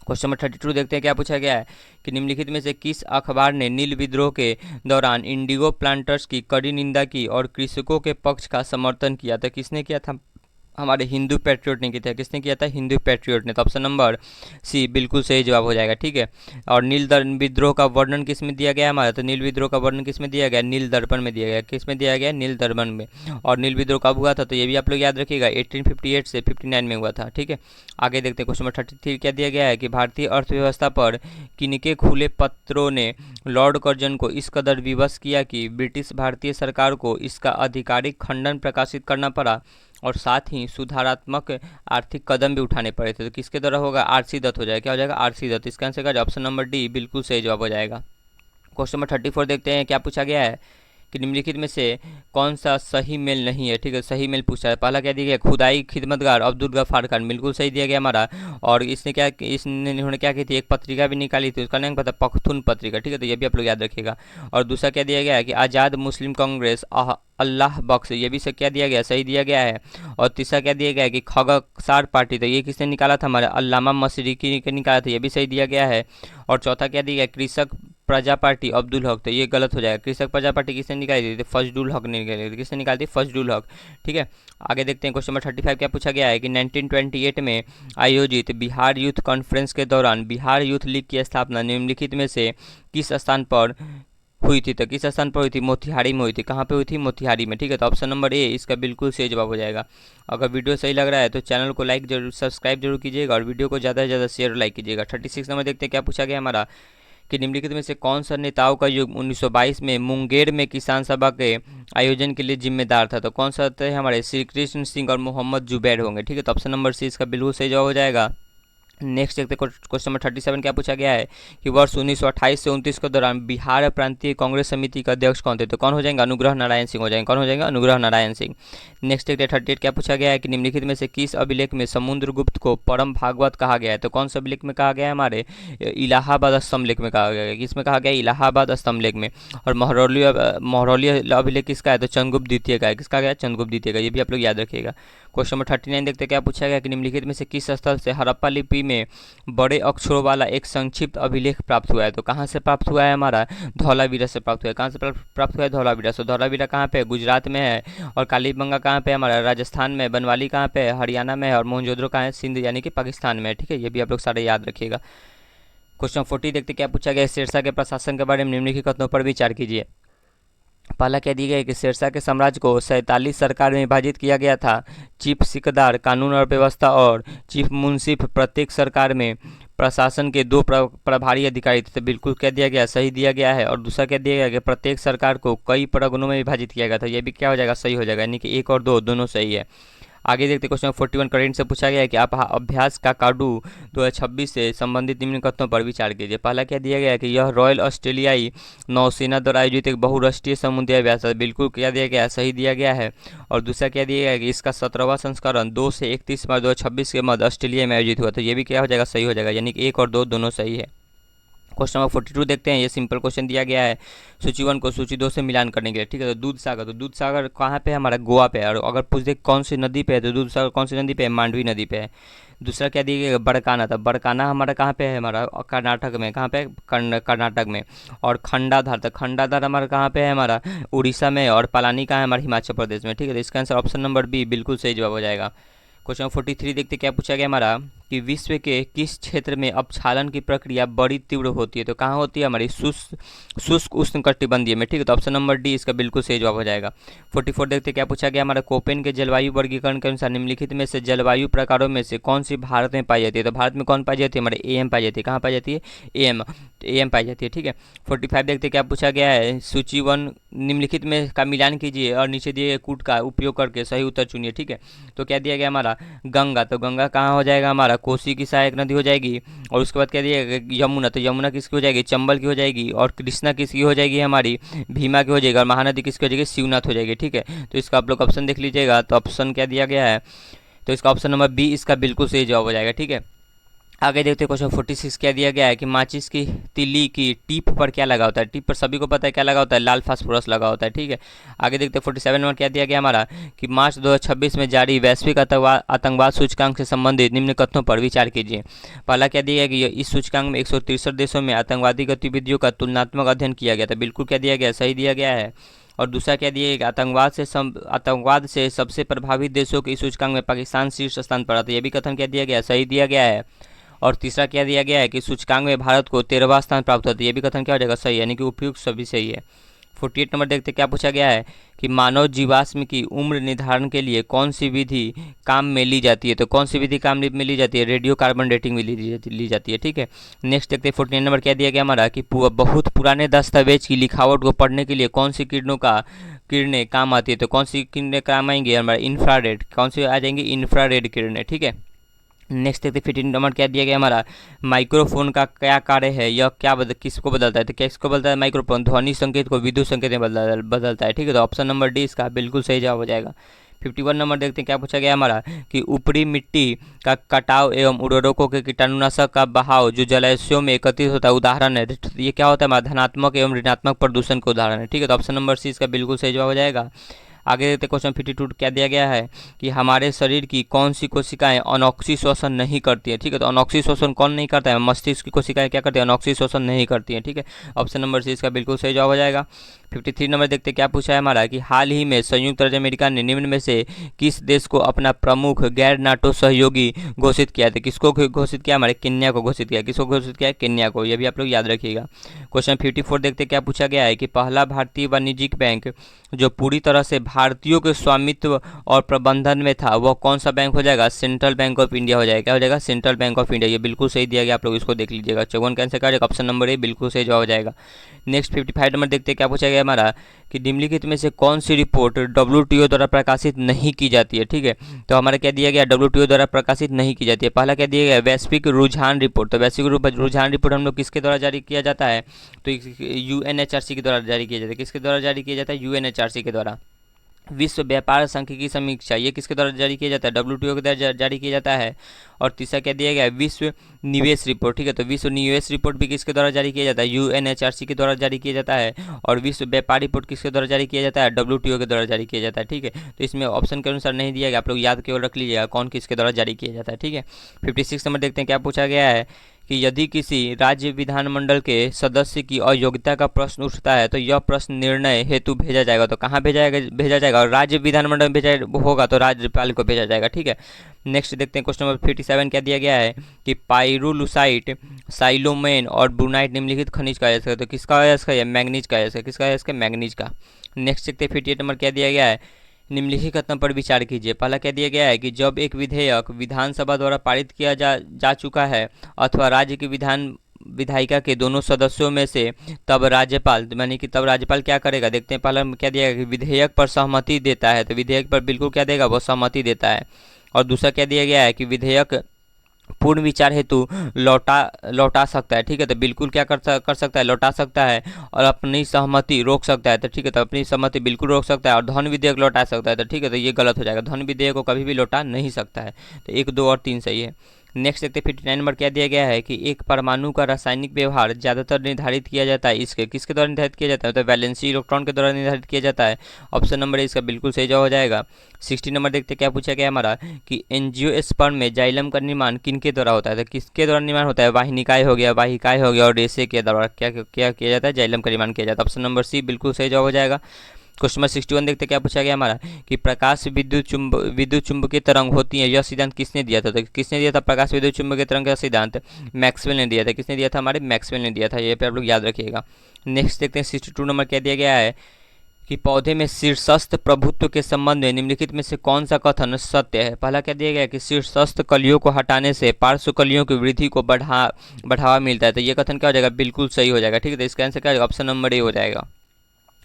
क्वेश्चन नंबर 32 देखते हैं क्या पूछा गया है कि निम्नलिखित में से किस अखबार ने नील विद्रोह के दौरान इंडिगो प्लांटर्स की कड़ी निंदा की और कृषकों के पक्ष का समर्थन किया। तो किसने किया था, हमारे हिंदू पैट्रियट ने किया था। किसने किया था, हिंदू पैट्रियट ने। तो ऑप्शन नंबर सी बिल्कुल सही जवाब हो जाएगा। ठीक है, और नील विद्रोह का वर्णन किस में दिया गया हमारा, तो नील विद्रोह का वर्णन किस में दिया गया, नील दर्पण में दिया गया। किस में दिया गया, नील दर्पण में। और नील विद्रोह कब हुआ था, तो ये भी आप लोग याद रखिएगा, 1858 से 59 में हुआ था। ठीक है, आगे देखते हैं क्वेश्चन नंबर 33 क्या दिया गया है कि भारतीय अर्थव्यवस्था पर किनके खुले पत्रों ने लॉर्ड कर्जन को इस कदर विवश किया कि ब्रिटिश भारतीय सरकार को इसका आधिकारिक खंडन प्रकाशित करना पड़ा और साथ ही सुधारात्मक आर्थिक कदम भी उठाने पड़े थे। तो किसके द्वारा होगा, आरसी दत्त हो जाएगा। क्या हो जाएगा, आरसी दत्त। इसका आंसर का ऑप्शन नंबर डी बिल्कुल सही जवाब हो जाएगा। क्वेश्चन नंबर 34 देखते हैं क्या पूछा गया है कि निम्नलिखित में से कौन सा सही मेल नहीं है। ठीक है, सही मेल पूछा है। पहला क्या दिया गया, खुदाई खिदमतगार अब्दुल गफ्फार खान, बिल्कुल सही दिया गया हमारा। और इन्होंने क्या की थी, एक पत्रिका भी निकाली थी, उसका नाम पता, पख्तून पत्रिका। ठीक है, तो ये भी आप लोग याद रखिएगा। और दूसरा क्या दिया गया है कि आज़ाद मुस्लिम कांग्रेस अल्लाह बख्श, ये भी से क्या दिया गया, सही दिया गया है। और तीसरा क्या दिया गया है कि खगकसार पार्टी, तो ये किसने निकाला था, हमारे अल्लामा मशरिकी ने निकाला था, ये भी सही दिया गया है। और चौथा क्या दिया गया, कृषक प्रजा पार्टी अब्दुल हक, तो ये गलत हो जाएगा। कृषक प्रजा पार्टी किसने निकाली थी, फजलुल हक ने निकाली थी। किसने निकाली थी, फजलुल हक। ठीक है, आगे देखते हैं क्वेश्चन नंबर 35 क्या पूछा गया है कि 1928 में आयोजित बिहार यूथ कॉन्फ्रेंस के दौरान बिहार यूथ लीग की स्थापना निम्नलिखित में से किस स्थान पर हुई थी। तो किस स्थान पर हुई थी, मोतिहारी में हुई थी। कहाँ पे हुई थी, मोतिहारी में। ठीक है, तो ऑप्शन नंबर ए इसका बिल्कुल सही जवाब हो जाएगा। अगर वीडियो सही लग रहा है तो चैनल को लाइक जरूर, सब्सक्राइब जरूर कीजिएगा और वीडियो को ज़्यादा से ज़्यादा शेयर लाइक कीजिएगा। 36 नंबर देखते हैं क्या पूछा गया हमारा कि निम्नलिखित में से कौन सा नेताओं का युग 1922 में मुंगेर में किसान सभा के आयोजन के लिए जिम्मेदार था। तो कौन सा थे, हमारे श्री कृष्ण सिंह और मोहम्मद जुबैर होंगे। ठीक है, तो ऑप्शन नंबर सी इसका बिल्कुल सही जवाब हो जाएगा। नेक्स्ट देखते हैं क्वेश्चन नंबर 37 क्या पूछा गया है कि वर्ष 1928 से 29 के दौरान बिहार प्रांतीय कांग्रेस समिति के अध्यक्ष कौन थे। तो कौन हो जाएंगे, अनुग्रह नारायण सिंह हो जाएंगे। कौन हो जाएगा, अनुग्रह नारायण सिंह। नेक्स्ट देखते हैं 38 क्या पूछा गया है कि निम्नलिखित में से किस अभिलेख में समुद्रगुप्त को परम भागवत कहा गया है। तो कौन सा अभिलेख में कहा गया है, हमारे इलाहाबाद स्तंभ लेख में कहा गया है। किसमें कहा गया है, इलाहाबाद स्तंभ लेख में। और महरौली अभिलेख किसका है, तो चंद्रगुप्त द्वितीय का है। किसका गया, चंद्रगुप्त द्वितीय का। ये भी आप लोग याद रखिएगा। क्वेश्चन नंबर 39 देखते हैं क्या पूछा गया कि निम्नलिखित में से किस स्थल से हड़प्पा लिपि में बड़े अक्षरों वाला एक संक्षिप्त अभिलेख प्राप्त हुआ है। तो कहाँ से प्राप्त हुआ है, हमारा धौलावीरा से प्राप्त हुआ है। कहाँ से प्राप्त हुआ है, धौलावीरा से। धौलावीरा कहाँ पे है, गुजरात में है। और कालीबंगा कहाँ पे है, हमारा राजस्थान में। बनवाली कहाँ पे है, हरियाणा में है। और मोहनजोदड़ो कहाँ है, सिंध यानी कि पाकिस्तान में है। ठीक है, ये भी आप लोग सारे याद रखिएगा। क्वेश्चन 40 देखते क्या पूछा गया, शेरशाह के प्रशासन के बारे में निम्नलिखित कथनों पर विचार कीजिए। पहला क्या दिया गया कि शेरशाह के साम्राज्य को 47 सरकार में विभाजित किया गया था। चीफ सिकदार कानून और व्यवस्था और चीफ मुंसिफ प्रत्येक सरकार में प्रशासन के 2 प्रभारी अधिकारी थे। तो बिल्कुल क्या दिया गया, सही दिया गया है। और दूसरा क्या दिया गया कि प्रत्येक सरकार को कई परगनों में विभाजित किया गया था। यह भी क्या हो जाएगा, सही हो जाएगा, यानी कि 1 और 2 दोनों सही है। आगे देखते क्वेश्चन 41 करेंट से पूछा गया है कि आप अभ्यास का काडू 2026 से संबंधित निम्न कथनों पर विचार कीजिए। पहला क्या दिया गया है कि यह रॉयल ऑस्ट्रेलियाई नौसेना द्वारा आयोजित एक बहुराष्ट्रीय समुद्री अभ्यास है। बिल्कुल क्या दिया गया है, सही दिया गया है। और दूसरा क्या दिया गया है कि इसका 17वां संस्करण 2 से 31 मार्च 2026 के मध्य ऑस्ट्रेलिया में आयोजित हुआ। तो ये भी क्या हो जाएगा, सही हो जाएगा, यानी कि 1 और 2 दोनों सही है। क्वेश्चन नंबर 42 देखते हैं। ये सिंपल क्वेश्चन दिया गया है सूची 1 को सूची 2 से मिलान करने के लिए, ठीक है। तो दूध सागर कहाँ पे है? हमारा गोवा पे है। और अगर पूछ दे कौन सी नदी पे है, तो दूध सागर कौन सी नदी पे है? मांडवी नदी पे है। दूसरा क्या दिया गया? बड़काना। तो बड़काना हमारा कहाँ पे है? हमारा कर्नाटक में। कहाँ पे? कर्नाटक में। और खंडाधार, तो खंडाधार हमारा कहाँ पे है? हमारा उड़ीसा में। और पलानी कहाँ है? हमारे हिमाचल प्रदेश में, ठीक है। तो इसका आंसर ऑप्शन नंबर बी बिल्कुल सही जवाब हो जाएगा। क्वेश्चन नंबर 43 देखते क्या पूछा गया हमारा कि विश्व के किस क्षेत्र में अपक्षालन की प्रक्रिया बड़ी तीव्र होती है? तो कहाँ होती है? हमारी शुष्क उष्णकटिबंधीय में, ठीक है। तो ऑप्शन नंबर डी इसका बिल्कुल सही जवाब हो जाएगा। 44 देखते क्या पूछा गया हमारा कोपेन के जलवायु वर्गीकरण के अनुसार निम्नलिखित में से जलवायु प्रकारों में से कौन सी भारत में पाई जाती है? तो भारत में कौन पाई जाती है? हमारे एम पाई जाती है। कहाँ पाई जाती है? एम पाई जाती है, ठीक है। 45 देखते क्या पूछा गया है सूची 1 निम्नलिखित में का मिलान कीजिए और नीचे दिए कूट का उपयोग करके सही उत्तर चुनिए, ठीक है। तो क्या दिया गया हमारा गंगा, तो गंगा कहाँ हो जाएगा? हमारा कोसी की सहायक नदी हो जाएगी। और उसके बाद क्या दिया गया यमुना, तो यमुना किसकी हो जाएगी? चंबल की हो जाएगी। और कृष्णा किसकी हो जाएगी? हमारी भीमा की हो जाएगी। और महानदी किसकी हो जाएगी? शिवनाथ हो जाएगी, ठीक है। तो इसका आप लोग ऑप्शन देख लीजिएगा। तो ऑप्शन क्या दिया गया है? तो इसका ऑप्शन नंबर बी इसका बिल्कुल सही जवाब हो जाएगा, ठीक है। आगे देखते हैं क्वेश्चन 46 क्या दिया गया है कि माचिस की तिल्ली की टिप पर क्या लगा होता है? टिप पर सभी को पता है क्या लगा होता है? लाल फास्फोरस लगा होता है, ठीक है। आगे देखते हैं 47 में क्या दिया गया हमारा कि मार्च 2026 में जारी वैश्विक आतंकवाद सूचकांक से संबंधित निम्न कथनों पर विचार कीजिए। पहला क्या दिया गया कि इस सूचकांक में 163 देशों में आतंकवादी गतिविधियों का तुलनात्मक अध्ययन किया गया था। बिल्कुल क्या दिया गया? सही दिया गया है। और दूसरा क्या दिया गया? आतंकवाद से सबसे प्रभावित देशों के इस सूचकांक में पाकिस्तान शीर्ष स्थान पर आता है। यह भी कथन क्या दिया गया? सही दिया गया है। और तीसरा क्या दिया गया है कि सूचकांक में भारत को 13वां स्थान प्राप्त होता है। ये भी कथन क्या हो जाएगा? सही, यानी कि उपयुक्त सभी सही है। 48 नंबर देखते क्या पूछा गया है कि मानव जीवाश्म की उम्र निर्धारण के लिए कौन सी विधि काम में ली जाती है? तो कौन सी विधि काम में ली जाती है? रेडियो कार्बन डेटिंग में ली जाती है, ठीक है। नेक्स्ट देखते हैं 49 नंबर क्या दिया गया हमारा कि बहुत पुराने दस्तावेज की लिखावट को पढ़ने के लिए कौन सी किरणें काम आती है? तो कौन सी किरणें काम आएंगी? हमारा इंफ्रारेड। कौन सी आ जाएंगी? इंफ्रारेड किरणें, ठीक है। नेक्स्ट देखते 15 नंबर क्या दिया गया हमारा माइक्रोफोन का क्या कार्य है? यह किसको बदलता है? तो किसको बदलता है? माइक्रोफोन ध्वनि संकेत को विद्युत संकेत में बदलता है, ठीक है। तो ऑप्शन नंबर डी इसका बिल्कुल सही जवाब हो जाएगा। 51 नंबर देखते हैं क्या पूछा गया हमारा कि ऊपरी मिट्टी का कटाव एवं उर्वरकों के कीटाणुनाशक का बहाव जो जलाशयों में एकत्रित होता है उदाहरण है। ये क्या होता है? हमारा धनात्मक एवं ऋणात्मक प्रदूषण का उदाहरण है, ठीक है। तो ऑप्शन नंबर सी इसका बिल्कुल सही जवाब हो जाएगा। आगे देखते क्वेश्चन 52 क्या दिया गया है कि हमारे शरीर की कौन सी कोशिकाएं अनॉक्सी श्वसन नहीं करती है, ठीक है। तो अनॉक्सी श्वसन कौन नहीं करता है? मस्तिष्क की कोशिकाएं क्या करती है? अनॉक्सी श्वसन नहीं करती है, ठीक है। ऑप्शन नंबर सी इसका बिल्कुल सही जवाब हो जाएगा। 53 नंबर देखते क्या पूछा है हमारा कि हाल ही में संयुक्त राज्य अमेरिका ने निम्न में से किस देश को अपना प्रमुख गैर नाटो सहयोगी घोषित किया था? किसको घोषित किया? हमारे केन्या को घोषित किया। किसको घोषित किया? केन्या को। यह भी आप लोग याद रखिएगा। क्वेश्चन 54 देखते क्या पूछा गया है कि पहला भारतीय वाणिज्यिक बैंक जो पूरी तरह से भारतीयों के स्वामित्व और प्रबंधन में था वह कौन सा बैंक हो जाएगा? सेंट्रल बैंक ऑफ इंडिया हो जाएगा। क्या हो जाएगा? Central bank of India. ये बिल्कुल सही दिया गया, आप लोग इसको देख लीजिएगा। 54 का आंसर क्या हो जाएगा? ऑप्शन नंबर ए बिल्कुल सही जवाब हो जाएगा। नेक्स्ट 55 नंबर देखते क्या पूछा गया हमारा कि निम्नलिखित में से कौन सी रिपोर्ट WTO द्वारा प्रकाशित नहीं की जाती है, ठीक है। तो हमारा क्या दिया गया? WTO द्वारा प्रकाशित नहीं की जाती है। पहला क्या दिया गया? वैश्विक रुझान रिपोर्ट। तो वैश्विक रुझान रिपोर्ट हम लोग किसके द्वारा जारी किया जाता है? तो UNHRC के द्वारा जारी किया जाता है। किसके द्वारा जारी किया जाता है? UNHRC के द्वारा। विश्व व्यापार सांख्यिकी समीक्षा ये किसके द्वारा जारी किया जाता है? WTO के द्वारा जारी किया जाता है। और तीसरा क्या दिया गया है? विश्व निवेश रिपोर्ट, ठीक है। तो विश्व निवेश रिपोर्ट भी किसके द्वारा जारी किया जाता है? UNHRC के द्वारा जारी किया जाता है। और विश्व व्यापार रिपोर्ट किसके द्वारा जारी किया जाता है? WTO के द्वारा जारी किया जाता है, ठीक है। तो इसमें ऑप्शन के अनुसार नहीं दिया गया, आप लोग याद केवल रख लीजिएगा कौन किसके द्वारा जारी किया जाता है, ठीक है। 56 नंबर देखते हैं क्या पूछा गया है कि यदि किसी राज्य विधानमंडल के सदस्य की अयोग्यता का प्रश्न उठता है तो यह प्रश्न निर्णय हेतु भेजा जाएगा। तो कहाँ भेजा जाएगा? और राज्य विधानमंडल में भेजा होगा तो राज्यपाल को भेजा जाएगा, ठीक है। नेक्स्ट देखते हैं क्वेश्चन नंबर 57 क्या दिया गया है कि पाइरुलुसाइट, साइलोमेन और ब्रूनाइट निम्नलिखित खनिज का है। तो किसका है? इसका मैग्नीज का है। किसका है? इसका मैग्नीज का। नेक्स्ट देखते हैं 58 नंबर क्या दिया गया है निम्नलिखित कथन पर विचार कीजिए। पहला क्या दिया गया है कि जब एक विधेयक विधानसभा द्वारा पारित किया जा चुका है अथवा राज्य की विधायिका के दोनों सदस्यों में से तब राज्यपाल यानी कि तब राज्यपाल क्या करेगा? देखते हैं पहला क्या दिया गया कि विधेयक पर सहमति देता है। तो विधेयक पर बिल्कुल क्या देगा? वो सहमति देता है। और दूसरा क्या दिया गया है कि विधेयक पूर्ण विचार हेतु लौटा सकता है, ठीक है। तो बिल्कुल क्या कर सकता है? लौटा सकता है। और अपनी सहमति रोक सकता है, तो ठीक है। तो अपनी सहमति बिल्कुल रोक सकता है। और धन विधेयक लौटा सकता है, तो ठीक है। तो ये गलत हो जाएगा, धन विधेयक को कभी भी लौटा नहीं सकता है। तो 1, 2 और 3 सही है। नेक्स्ट देखते 59 नंबर क्या दिया गया है कि एक परमाणु का रासायनिक व्यवहार ज़्यादातर निर्धारित किया जाता है इसके किसके द्वारा निर्धारित किया जाता है, तो वैलेंसी इलेक्ट्रॉन के द्वारा निर्धारित किया जाता है। ऑप्शन नंबर इसका बिल्कुल सही जवाब हो जाएगा। 60 नंबर देखते क्या पूछा गया हमारा कि एंजियोस्पर्म में जाइलम का निर्माण किनके द्वारा होता है, तो किसके द्वारा निर्माण होता है, वाहिनिकाय हो गया, वाहिकाय हो गया और रेशे के द्वारा क्या क्या किया जाता है, जाइलम का निर्माण किया जाता है। ऑप्शन नंबर सी बिल्कुल सही जवाब हो जाएगा। क्वेश्चन नंबर 61 देखते क्या पूछा गया हमारा कि प्रकाश विद्युत चुंबकीय तरंग होती है, यह सिद्धांत किसने दिया था, तो किसने दिया था प्रकाश विद्युत चुंबकीय तरंग का सिद्धांत, मैक्सवेल ने दिया था। किसने दिया था, हमारे मैक्सवेल ने दिया था, ये पे आप लोग याद रखिएगा। नेक्स्ट देखते हैं 62 नंबर क्या दिया गया है कि पौधे में शीर्षस्थ प्रभुत्व के संबंध में निम्नलिखित में से कौन सा कथन सत्य है। पहला क्या दिया गया है कि शीर्षस्थ कलियों को हटाने से पार्श्व कलियों की वृद्धि को बढ़ावा मिलता है, तो ये कथन क्या हो जाएगा, बिल्कुल सही हो जाएगा। ठीक है, तो इसका आंसर क्या हो जाएगा, ऑप्शन नंबर ए हो जाएगा।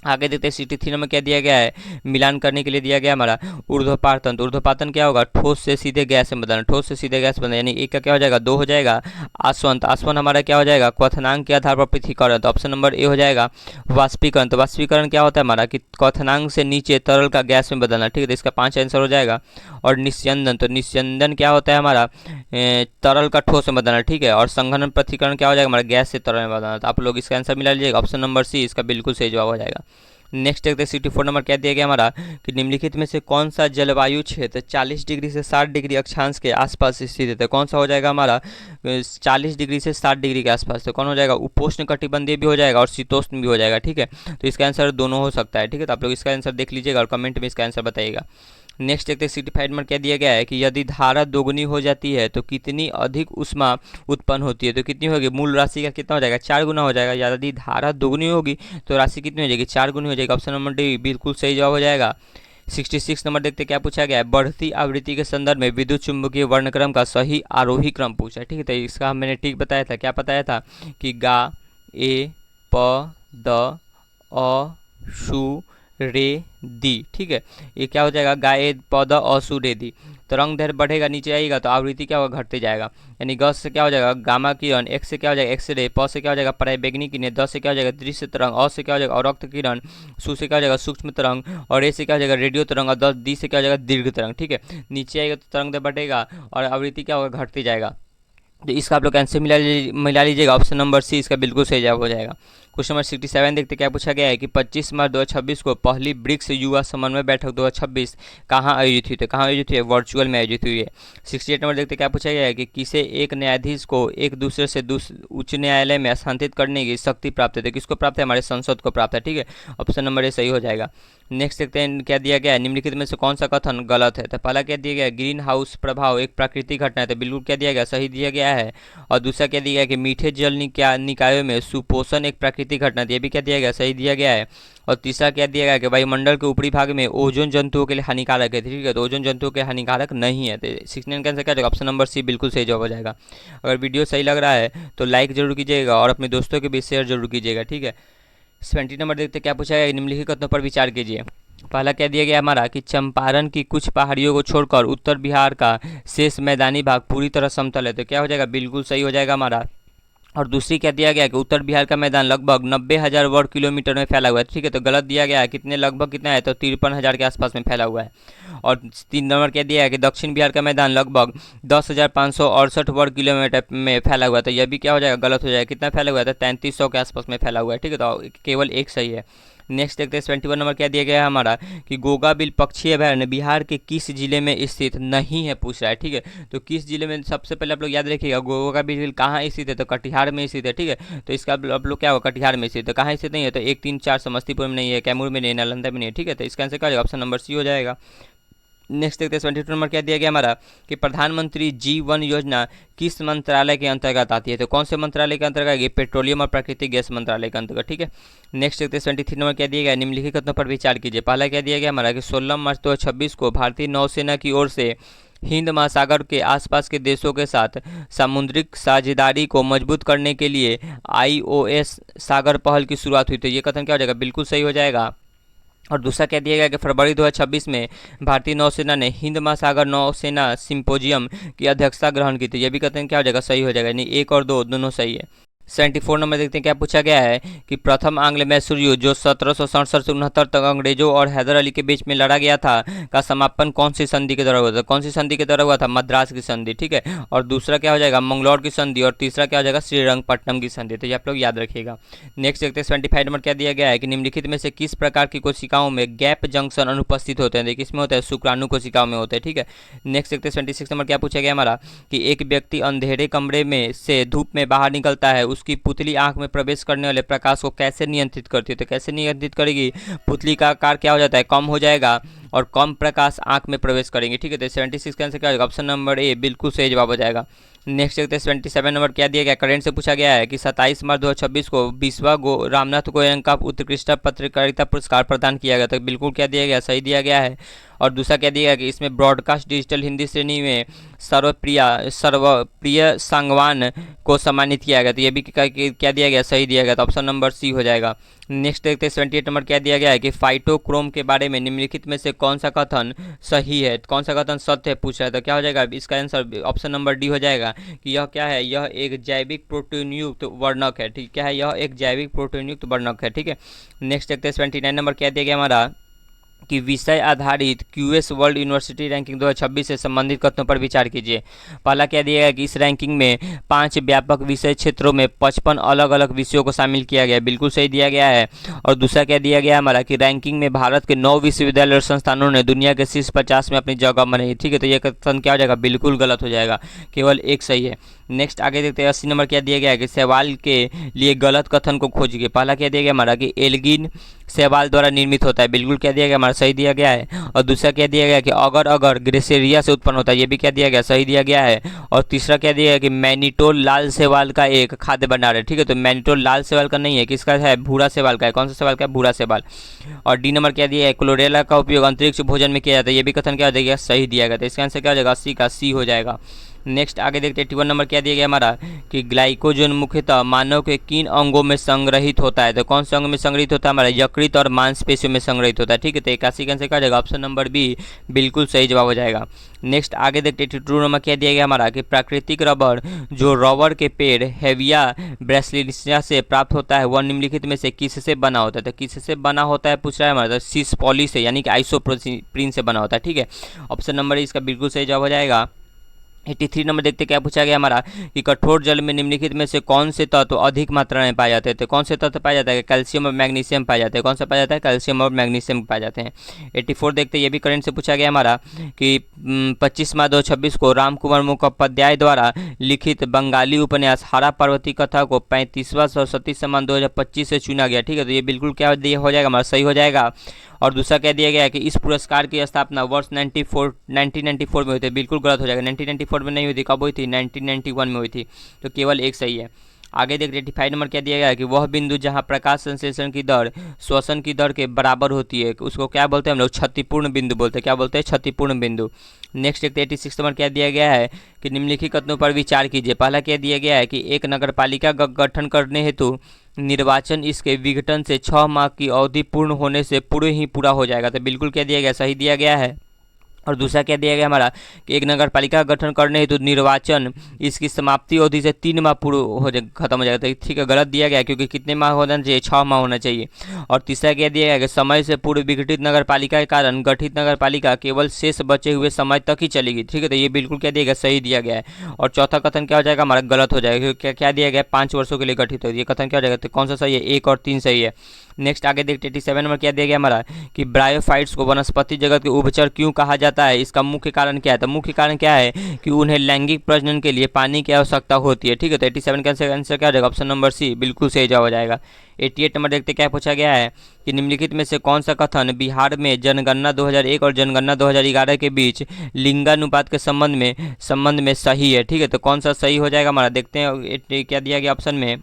आगे देखते हैं 63 नंबर क्या दिया गया है, मिलान करने के लिए दिया गया हमारा ऊर्ध्वपातन। तो ऊर्ध्वपातन क्या होगा, ठोस से सीधे गैस में बदलना, ठोस से सीधे गैस बदलना, यानी एक का क्या हो जाएगा, दो हो जाएगा। आसवन, आसवन हमारा क्या हो जाएगा, क्वथनांक के आधार पर पृथक्करण, तो ऑप्शन नंबर ए हो जाएगा। वाष्पीकरण, तो वाष्पीकरण क्या होता है हमारा कि क्वथनांक से नीचे तरल का गैस में बदलना। ठीक है, तो इसका 5 आंसर हो जाएगा। और निस्यंदन, तो निस्यंदन क्या होता है हमारा, तरल का ठोस में बदलना। ठीक है, और संघनन पृथक्करण क्या हो जाएगा हमारा, गैस से तरल में बदलना। तो आप लोग इसका आंसर मिला लीजिएगा, ऑप्शन नंबर सी इसका बिल्कुल सही जवाब हो जाएगा। नेक्स्ट देखते हैं 64 नंबर क्या दिया गया हमारा कि निम्नलिखित में से कौन सा जलवायु क्षेत्र 40 डिग्री से 60 डिग्री अक्षांश के आसपास स्थित है, तो कौन सा हो जाएगा हमारा 40 डिग्री से 60 डिग्री के आसपास, तो कौन हो जाएगा, उपोष्ण कटिबंधीय भी हो जाएगा और शीतोष्ण भी हो जाएगा। ठीक है, तो इसका आंसर दोनों हो सकता है। ठीक है, तो आप लोग इसका आंसर देख लीजिएगा और कमेंट में इसका आंसर बताइएगा। नेक्स्ट देखते हैं 65 नंबर क्या दिया गया है कि यदि धारा दोगुनी हो जाती है तो कितनी अधिक ऊष्मा उत्पन्न होती है, तो कितनी होगी, मूल राशि का कितना हो जाएगा, 4 गुना हो जाएगा। यदि धारा दोगुनी होगी तो राशि कितनी हो जाएगी, 4 गुनी हो जाएगी। ऑप्शन नंबर डी बिल्कुल सही जवाब हो जाएगा। 66 नंबर देखते क्या पूछा गया है, बढ़ती आवृत्ति के संदर्भ में विद्युत चुंबकीय वर्णक्रम का सही आरोही क्रम पूछा है। ठीक है, तो इसका मैंने ठीक बताया था, क्या बताया था कि गा, ए, प, द, अ, शु, रे, दी। ठीक है, ये क्या हो जाएगा, गाय पौधा और सूर्य दी। तरंग दैर्घ्य बढ़ेगा, नीचे आएगा तो आवृत्ति क्या होगा, घटते जाएगा। यानी ग से क्या हो जाएगा, गामा किरण, एक्स से क्या हो जाएगा, एक्सरे, प से क्या हो जाएगा, पराबैंगनी किरण, द से क्या हो जाएगा, दृश्य तरंग, अ से क्या हो जाएगा, अवरक्त किरण, सु से क्या हो जाएगा, सूक्ष्म तरंग, और ए से क्या हो जाएगा, रेडियो तरंग, और दी से क्या हो जाएगा, दीर्घ तरंग। ठीक है, नीचे आएगा तो तरंग दैर्घ्य बढ़ेगा और आवृत्ति क्या होगा, घटते जाएगा। तो इसका आप लोग आंसर मिला लीजिएगा, ऑप्शन नंबर सी इसका बिल्कुल सही जवाब हो जाएगा। क्वेश्चन नंबर 67 देखते क्या पूछा गया है कि 25 मार्च 2026 को पहली ब्रिक्स युवा समन्वय बैठक 2026 कहाँ आयोजित हुई, तो कहाँ आयोजित हुई है, वर्चुअल में आयोजित हुई है। 68 नंबर देखते क्या पूछा गया है कि किसे एक न्यायाधीश को एक दूसरे से उच्च न्यायालय में स्थानांतरित करने की शक्ति प्राप्त है, तो किसको प्राप्त है, हमारे संसद को प्राप्त है। ठीक है, ऑप्शन नंबर ए सही हो जाएगा। नेक्स्ट देखते हैं क्या दिया गया है, निम्नलिखित में से कौन सा कथन गलत है, तो पहला क्या दिया गया है, ग्रीन हाउस प्रभाव एक प्राकृतिक घटना है, तो बिल्कुल क्या दिया गया, सही दिया गया है। और दूसरा क्या दिया गया कि मीठे जल निकायों में सुपोषण एक प्राकृतिक घटना है, ये भी क्या दिया गया, सही दिया गया है। और तीसरा क्या दिया गया कि वायुमंडल के ऊपरी भाग में ओजोन जंतुओं के लिए हानिकारक है। ठीक है, तो ओजोन जंतुओं के हानिकारक नहीं है, तो 69 का आंसर क्या जाएगा, ऑप्शन नंबर सी बिल्कुल सही जवाब हो जाएगा। अगर वीडियो सही लग रहा है तो लाइक जरूर कीजिएगा और अपने दोस्तों के बीच शेयर जरूर कीजिएगा। ठीक है, 70 नंबर देखते क्या पूछा गया, निम्नलिखित कथनों पर विचार कीजिए। पहला क्या दिया गया हमारा कि चंपारण की कुछ पहाड़ियों को छोड़कर उत्तर बिहार का शेष मैदानी भाग पूरी तरह समतल है, तो क्या हो जाएगा, बिल्कुल सही हो जाएगा हमारा। और दूसरी क्या दिया गया कि उत्तर बिहार का मैदान लगभग 90,000 वर्ग किलोमीटर में फैला हुआ है। ठीक है, तो गलत दिया गया है, कितने लगभग कितना है, तो 53,000 के आसपास में फैला हुआ है। और 3 नंबर क्या दिया है कि दक्षिण बिहार का मैदान लगभग 10,568 वर्ग किलोमीटर में फैला हुआ है, तो यह भी क्या हो जाएगा, गलत हो जाएगा। कितना फैला हुआ है, तो 3300 के आसपास में फैला हुआ है। ठीक है, तो केवल एक सही है। नेक्स्ट देखते हैं 71 नंबर क्या दिया गया है हमारा कि गोगाबिल पक्षी अभयारण्य बिहार के किस जिले में स्थित नहीं है, पूछ रहा है। ठीक है, तो किस जिले में, सबसे पहले आप लोग याद रखिएगा गोगाबिल कहाँ स्थित है, तो कटिहार में स्थित है। ठीक है, तो इसका आप लोग क्या होगा, कटिहार में स्थित है, कहाँ स्थित नहीं है, तो 1, 3, 4 समस्तीपुर में नहीं है, कैमूर में नहीं है, नालंदा में नहीं है। ठीक है, तो इसका आंसर क्या हो जाएगा, ऑप्शन नंबर सी हो जाएगा। नेक्स्ट देखते हैं 72 नंबर क्या दिया गया हमारा कि प्रधानमंत्री G1 योजना किस मंत्रालय के अंतर्गत आती है, तो कौन से मंत्रालय के अंतर्गत, ये पेट्रोलियम और प्राकृतिक गैस मंत्रालय के अंतर्गत। ठीक है, नेक्स्ट देखते हैं 73 नंबर क्या दिया गया, निम्नलिखित कथनों पर विचार कीजिए। पहला क्या दिया गया हमारा कि 16 मार्च 2026 को भारतीय नौसेना की ओर से हिंद महासागर के आसपास के देशों के साथ सामुद्रिक साझेदारी को मजबूत करने के लिए IOS सागर पहल की शुरुआत हुई, तो ये कथन क्या हो जाएगा, बिल्कुल सही हो जाएगा। और दूसरा क्या दिया गया कि फरवरी 2026 में भारतीय नौसेना ने हिंद महासागर नौसेना सिंपोजियम की अध्यक्षता ग्रहण की, तो यह भी कथन क्या हो जाएगा, सही हो जाएगा। यानी 1 और 2 दोनों सही है। 74 नंबर देखते हैं क्या पूछा गया है कि प्रथम आंग्ल मैसूर युद्ध जो 1767 से 69 तक अंग्रेजों और हैदर अली के बीच में लड़ा गया था का समापन कौन सी संधि के द्वारा हुआ था। कौन सी संधि के द्वारा हुआ था? मद्रास की संधि, ठीक है। और दूसरा क्या हो जाएगा? मंगलौर की संधि। और तीसरा क्या हो जाएगा? श्रीरंगपट्टनम की संधि। तो ये आप लोग याद रखिएगा। नेक्स्ट देखते हैं 75 नंबर क्या दिया गया है कि निम्नलिखित में से किस प्रकार की कोशिकाओं में गैप जंक्शन अनुपस्थित होते हैं। देखिए इसमें होता है शुक्राणु कोशिकाओं में होते हैं, ठीक है। नेक्स्ट देखते हैं 76 नंबर क्या पूछा गया हमारा कि एक व्यक्ति अंधेरे कमरे में से धूप में बाहर निकलता है, उसकी पुतली आंख में प्रवेश करने वाले प्रकाश को कैसे नियंत्रित करती है। तो कैसे नियंत्रित करेगी? पुतली का आकार क्या हो जाता है? कम हो जाएगा और कम प्रकाश आंख में प्रवेश करेंगे, ठीक है। तो 76 का आंसर क्या होगा? ऑप्शन नंबर ए बिल्कुल सही जवाब हो जाएगा। नेक्स्ट देखते हैं 77 नंबर क्या दिया गया? करंट से पूछा गया है कि 27 मार्च 2026 को 20वां रामनाथ गोयनका का उत्कृष्ट पत्रकारिता पुरस्कार प्रदान किया गया। तो बिल्कुल क्या दिया गया? सही दिया गया है। और दूसरा क्या दिया गया कि इसमें ब्रॉडकास्ट डिजिटल हिंदी श्रेणी में सर्वप्रिय सांगवान को सम्मानित किया गया। तो ये भी क्या दिया गया? सही दिया गया। तो ऑप्शन नंबर सी हो जाएगा। नेक्स्ट देखते हैं 78 नंबर क्या दिया गया है कि फाइटोक्रोम के बारे में निम्नलिखित में से कौन सा कथन सही है, कौन सा कथन सत्य है पूछ रहा है। तो क्या हो जाएगा? इसका आंसर ऑप्शन नंबर डी हो जाएगा कि यह क्या है? यह एक जैविक प्रोटीन युक्त वर्णक है, ठीक है। यह एक जैविक प्रोटीन युक्त वर्णक है, ठीक है। नेक्स्ट देखते हैं 79 नंबर क्या दिया गया हमारा कि विषय आधारित क्यूएस वर्ल्ड यूनिवर्सिटी रैंकिंग 2026 से संबंधित कथनों पर विचार कीजिए। पहला क्या दिया गया कि इस रैंकिंग में 5 व्यापक विषय क्षेत्रों में 55 अलग अलग विषयों को शामिल किया गया, बिल्कुल सही दिया गया है। और दूसरा क्या दिया गया हमारा कि रैंकिंग में भारत के 9 विश्वविद्यालय और संस्थानों ने दुनिया के शीर्ष 50 में अपनी जगह बनाई, ठीक है। तो यह कथन क्या हो जाएगा? बिल्कुल गलत हो जाएगा, केवल एक सही है। नेक्स्ट आगे देखते हैं 80 नंबर क्या दिया गया है कि सवाल के लिए गलत कथन को खोजिए। पहला क्या दिया गया हमारा कि एल्गिन शैवाल द्वारा निर्मित होता है, बिल्कुल क्या दिया गया हमारा? सही दिया गया है। और दूसरा क्या दिया गया कि अगर अगर ग्रेसेरिया से उत्पन्न होता है, ये भी क्या दिया गया? सही दिया गया है। और तीसरा क्या दिया गया कि मैनिटोल लाल शैवाल का एक खाद्य भंडार है, ठीक है। तो मैनिटोल लाल शैवाल का नहीं है, किसका है? भूरा शैवाल का है। कौन सा शैवाल का है? भूरा शैवाल। और डी नंबर क्या दिया है? क्लोरेला का उपयोग अंतरिक्ष भोजन में किया जाता है, ये भी कथन क्या हो जाएगा? सही दिया गया। तो इसका आंसर क्या हो जाएगा? 80 का सी हो जाएगा। नेक्स्ट आगे देखते हैं 81 नंबर क्या दिया गया हमारा कि ग्लाइकोजन मुख्यतः मानव के किन अंगों में संग्रहित होता है। तो कौन से अंग में संग्रहित होता है हमारा? यकृत और मांसपेशियों में संग्रहित होता है, ठीक है। तो 81 का आंसर क्या हो जाएगा? ऑप्शन नंबर बी बिल्कुल सही जवाब हो जाएगा। नेक्स्ट आगे देखते हैं 82 नंबर क्या दिया गया हमारा कि प्राकृतिक रबर जो रबर के पेड़ हेविया ब्रासिलिया से प्राप्त होता है वह निम्नलिखित में से किससे बना होता है। तो किससे बना होता है पूछ रहा है हमारा? सिस पॉली से, यानी कि आइसोप्रोपिन से बना होता है, ठीक है। ऑप्शन नंबर इसका बिल्कुल सही जवाब हो जाएगा। 83 नंबर देखते क्या पूछा गया हमारा कि कठोर जल में निम्नलिखित में से कौन से तत्व अधिक मात्रा में पाए जाते हैं। तो कौन से तत्व पाए जाते हैं? कैल्शियम और मैग्नीशियम पाए जाते हैं। कौन सा पाया जाता है? कैल्शियम और मैग्नीशियम पाए जाते हैं। 84 देखते हैं, ये भी करंट से पूछा गया हमारा कि 25 मार्च 2026 को राम कुमार मुखोपाध्याय द्वारा लिखित बंगाली उपन्यास हरा पार्वती कथा को 35वां सरस्वती सम्मान 2025 से चुना गया, ठीक है। तो ये बिल्कुल क्या हो जाएगा हमारा? सही हो जाएगा। और दूसरा क्या दिया गया है कि इस पुरस्कार की स्थापना वर्ष 1994 में हुई थी, बिल्कुल गलत हो जाएगा। 1994 में नहीं हुई थी, कब हुई थी? 1991 में हुई थी। तो केवल एक सही है। आगे देख 85 नंबर क्या दिया गया है कि वह बिंदु जहां प्रकाश संश्लेषण की दर श्वसन की दर के बराबर होती है उसको क्या बोलते हैं हम लोग? क्षतिपूर्ण बिंदु बोलते हैं। क्या बोलते हैं? क्षतिपूर्ण बिंदु। नेक्स्ट देखते 86 नंबर क्या दिया गया है कि निम्नलिखित कथनों पर विचार कीजिए। पहला क्या दिया गया है कि एक नगरपालिका का गठन करने हेतु निर्वाचन इसके विघटन से 6 माह की अवधि पूर्ण होने से पूरा हो जाएगा। तो बिल्कुल क्या दिया गया? सही दिया गया है। और दूसरा क्या दिया गया हमारा कि एक नगर पालिका का गठन करने हेतु निर्वाचन इसकी समाप्ति अवधि से 3 माह खत्म हो जाएगा। तो ठीक है, गलत दिया गया क्योंकि कितने माह होना चाहिए? 6 माह होना चाहिए। और तीसरा क्या दिया गया कि समय से पूर्व विघटित नगर पालिका के कारण गठित नगर पालिका केवल शेष बचे हुए समय तक ही चलेगी, ठीक है। तो ये बिल्कुल क्या दिया गया? सही दिया गया है। और चौथा कथन क्या हो जाएगा हमारा? गलत हो जाएगा क्योंकि क्या दिया गया? 5 वर्षों के लिए गठित हो। ये कथन क्या हो जाएगा? तो कौन सा सही है? 1 और 3 सही है। नेक्स्ट आगे देखते 87 नंबर क्या दिया गया हमारा कि ब्रायोफाइट्स को वनस्पति जगत के उभयचर क्यों कहा जाता है? इसका मुख्य कारण क्या है? तो मुख्य कारण क्या है कि उन्हें लैंगिक प्रजनन के लिए पानी की आवश्यकता होती है, ठीक है। तो 87 का आंसर क्या हो जाएगा? ऑप्शन नंबर सी बिल्कुल सही जवाब हो जाएगा। 88 नंबर देखते क्या पूछा गया है कि निम्नलिखित में से कौन सा कथन बिहार में जनगणना 2001 और जनगणना 2011 के बीच लिंगानुपात के संबंध में सही है, ठीक है। तो कौन सा सही हो जाएगा हमारा? देखते हैं क्या दिया गया ऑप्शन में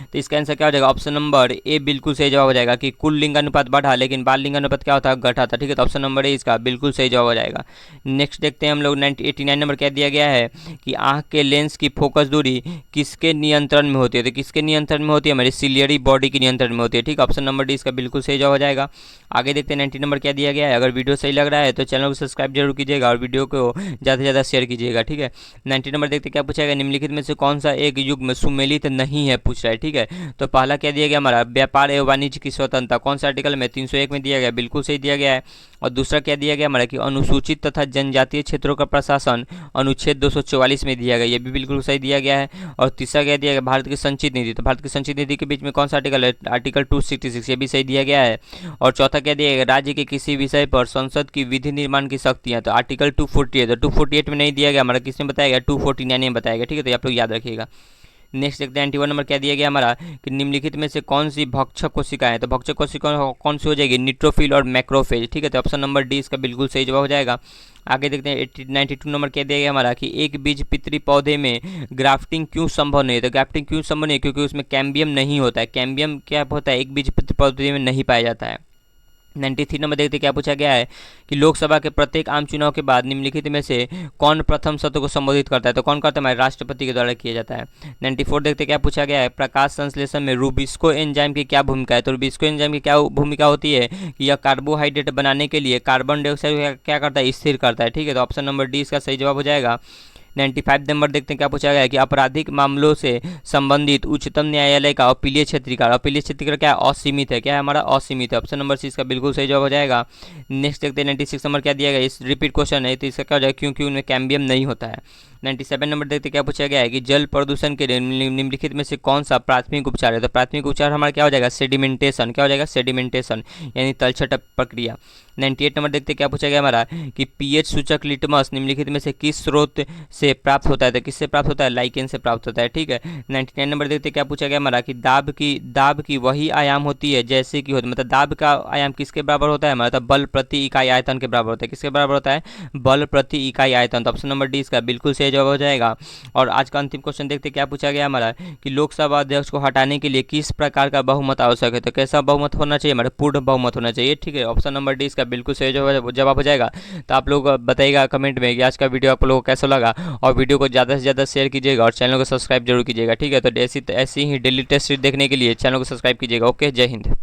तो इसका आंसर क्या हो जाएगा, ऑप्शन नंबर ए बिल्कुल सही जवाब हो जाएगा कि कुल लिंगानुपात बढ़ा लेकिन बाल लिंगानुपात क्या होता है, घटा था। ठीक है, तो ऑप्शन नंबर ए इसका बिल्कुल सही जवाब हो जाएगा। नेक्स्ट देखते हैं हम लोग 89 नंबर क्या दिया गया है कि आँख के लेंस की फोकस दूरी किसके नियंत्रण में होती है। तो किसके नियंत्रण में होती है, हमारी सिलियरी बॉडी के नियंत्रण में होती है। ठीक है, ऑप्शन नंबर डी इसका बिल्कुल सही जवाब हो जाएगा। आगे देखते हैं 90 नंबर क्या दिया गया है। अगर वीडियो सही लग रहा है तो चैनल को सब्सक्राइब जरूर कीजिएगा और वीडियो को ज़्यादा से ज़्यादा शेयर कीजिएगा। ठीक है, 90 नंबर देखते क्या पूछा गया, निम्नलिखित में से कौन सा एक युग्म सुमेलित नहीं है पूछ रहा है। ठीक है, तो पहला क्या दिया गया हमारा, व्यापार एवं वाणिज्य की स्वतंत्रता, कौन सा आर्टिकल में 301 में दिया गया, बिल्कुल सही दिया गया है। और दूसरा क्या दिया गया हमारा कि अनुसूचित तथा जनजातीय क्षेत्रों का प्रशासन अनुच्छेद 244 में दिया गया, ये भी बिल्कुल सही दिया गया है। और तीसरा क्या दिया गया, भारत की संचित नीति, तो भारत की संचित नीति के बीच में कौन सा आर्टिकल है, आर्टिकल 266, ये भी सही दिया गया है। और चौथा क्या दिया गया, राज्य के किसी विषय पर संसद की विधि निर्माण की शक्तियाँ, तो आर्टिकल 248, तो 248 में नहीं दिया गया हमारा, किसने बताया गया, 249 में बताया गया। ठीक है, तो आप लोग याद रखिएगा। नेक्स्ट देखते हैं 91 नंबर क्या दिया गया हमारा कि निम्नलिखित में से कौन सी भक्षक कोशिका है, तो भक्षक कोशिका कौन सी हो जाएगी, न्यूट्रोफिल और मैक्रोफेज। ठीक है, तो ऑप्शन नंबर डी इसका बिल्कुल सही जवाब हो जाएगा। आगे देखते हैं 92 नंबर क्या दिया गया हमारा कि एक बीज पितरी पौधे में ग्राफ्टिंग क्यों संभव नहीं है, तो ग्राफ्टिंग क्यों संभव नहीं है, क्योंकि उसमें कैम्बियम नहीं होता है। कैम्बियम क्या होता है, एक बीज पितरी पौधे में नहीं पाया जाता है। 93 नंबर देखते क्या पूछा गया है कि लोकसभा के प्रत्येक आम चुनाव के बाद निम्नलिखित में से कौन प्रथम सत्र को संबोधित करता है, तो कौन करता है, हमारे राष्ट्रपति के द्वारा किया जाता है। 94 देखते क्या पूछा गया है, प्रकाश संश्लेषण में रूबिस्को एंजाइम की क्या भूमिका है, तो रूबिस्को एंजाइम की क्या भूमिका होती है कि यह कार्बोहाइड्रेट बनाने के लिए कार्बन डाइऑक्साइड क्या करता है, स्थिर करता है। ठीक है, तो ऑप्शन नंबर डी इसका सही जवाब हो जाएगा। 95 नंबर देखते हैं क्या पूछा गया है कि आपराधिक मामलों से संबंधित उच्चतम न्यायालय का अपीलीय क्षेत्रीय क्या असीमित है, क्या है हमारा, असीमित है। ऑप्शन नंबर सी इसका बिल्कुल सही जवाब हो जाएगा। नेक्स्ट देखते हैं 96 नंबर क्या दिया गया, इस रिपीट क्वेश्चन है तो इसका क्या हो जाएगा, क्योंकि उनमें कैम्बियम नहीं होता है। 97 नंबर देखते क्या पूछा गया है कि जल प्रदूषण के लिए निम्नलिखित में से कौन सा प्राथमिक उपचार है, तो प्राथमिक उपचार हमारा क्या हो जाएगा, सेडिमेंटेशन, क्या हो जाएगा, सेडिमेंटेशन यानी तलछट प्रक्रिया। 98 नंबर देखते क्या पूछा गया हमारा कि पीएच सूचक लिटमस निम्नलिखित में से किस स्रोत से प्राप्त होता है, तो किससे प्राप्त होता है, लाइकेन से प्राप्त होता है। ठीक है, 99 नंबर देखते क्या पूछा गया हमारा कि दाब की वही आयाम होती है जैसे कि होता, मतलब दाब का आयाम किसके बराबर होता है, मतलब बल प्रति इकाई आयतन के बराबर होता है। किसके बराबर होता है, बल प्रति इकाई आयतन। तो ऑप्शन नंबर डी इसका बिल्कुल सही जवाब हो जाएगा। और आज का अंतिम क्वेश्चन देखते क्या पूछा गया हमारा कि लोकसभा अध्यक्ष को हटाने के लिए किस प्रकार का बहुमत आवश्यक है, तो कैसा बहुमत होना चाहिए, हमारा पूर्ण बहुमत होना चाहिए। ठीक है, ऑप्शन नंबर डी इसका बिल्कुल सही जवाब हो जाएगा। तो आप लोग बताइएगा कमेंट में कि आज का वीडियो आप लोगों को कैसा लगा, और वीडियो को ज़्यादा से ज़्यादा शेयर कीजिएगा और चैनल को सब्सक्राइब जरूर कीजिएगा। ठीक है, तो ऐसी ही डेली टेस्ट सीरीज देखने के लिए चैनल को सब्सक्राइब कीजिएगा। ओके, जय हिंद।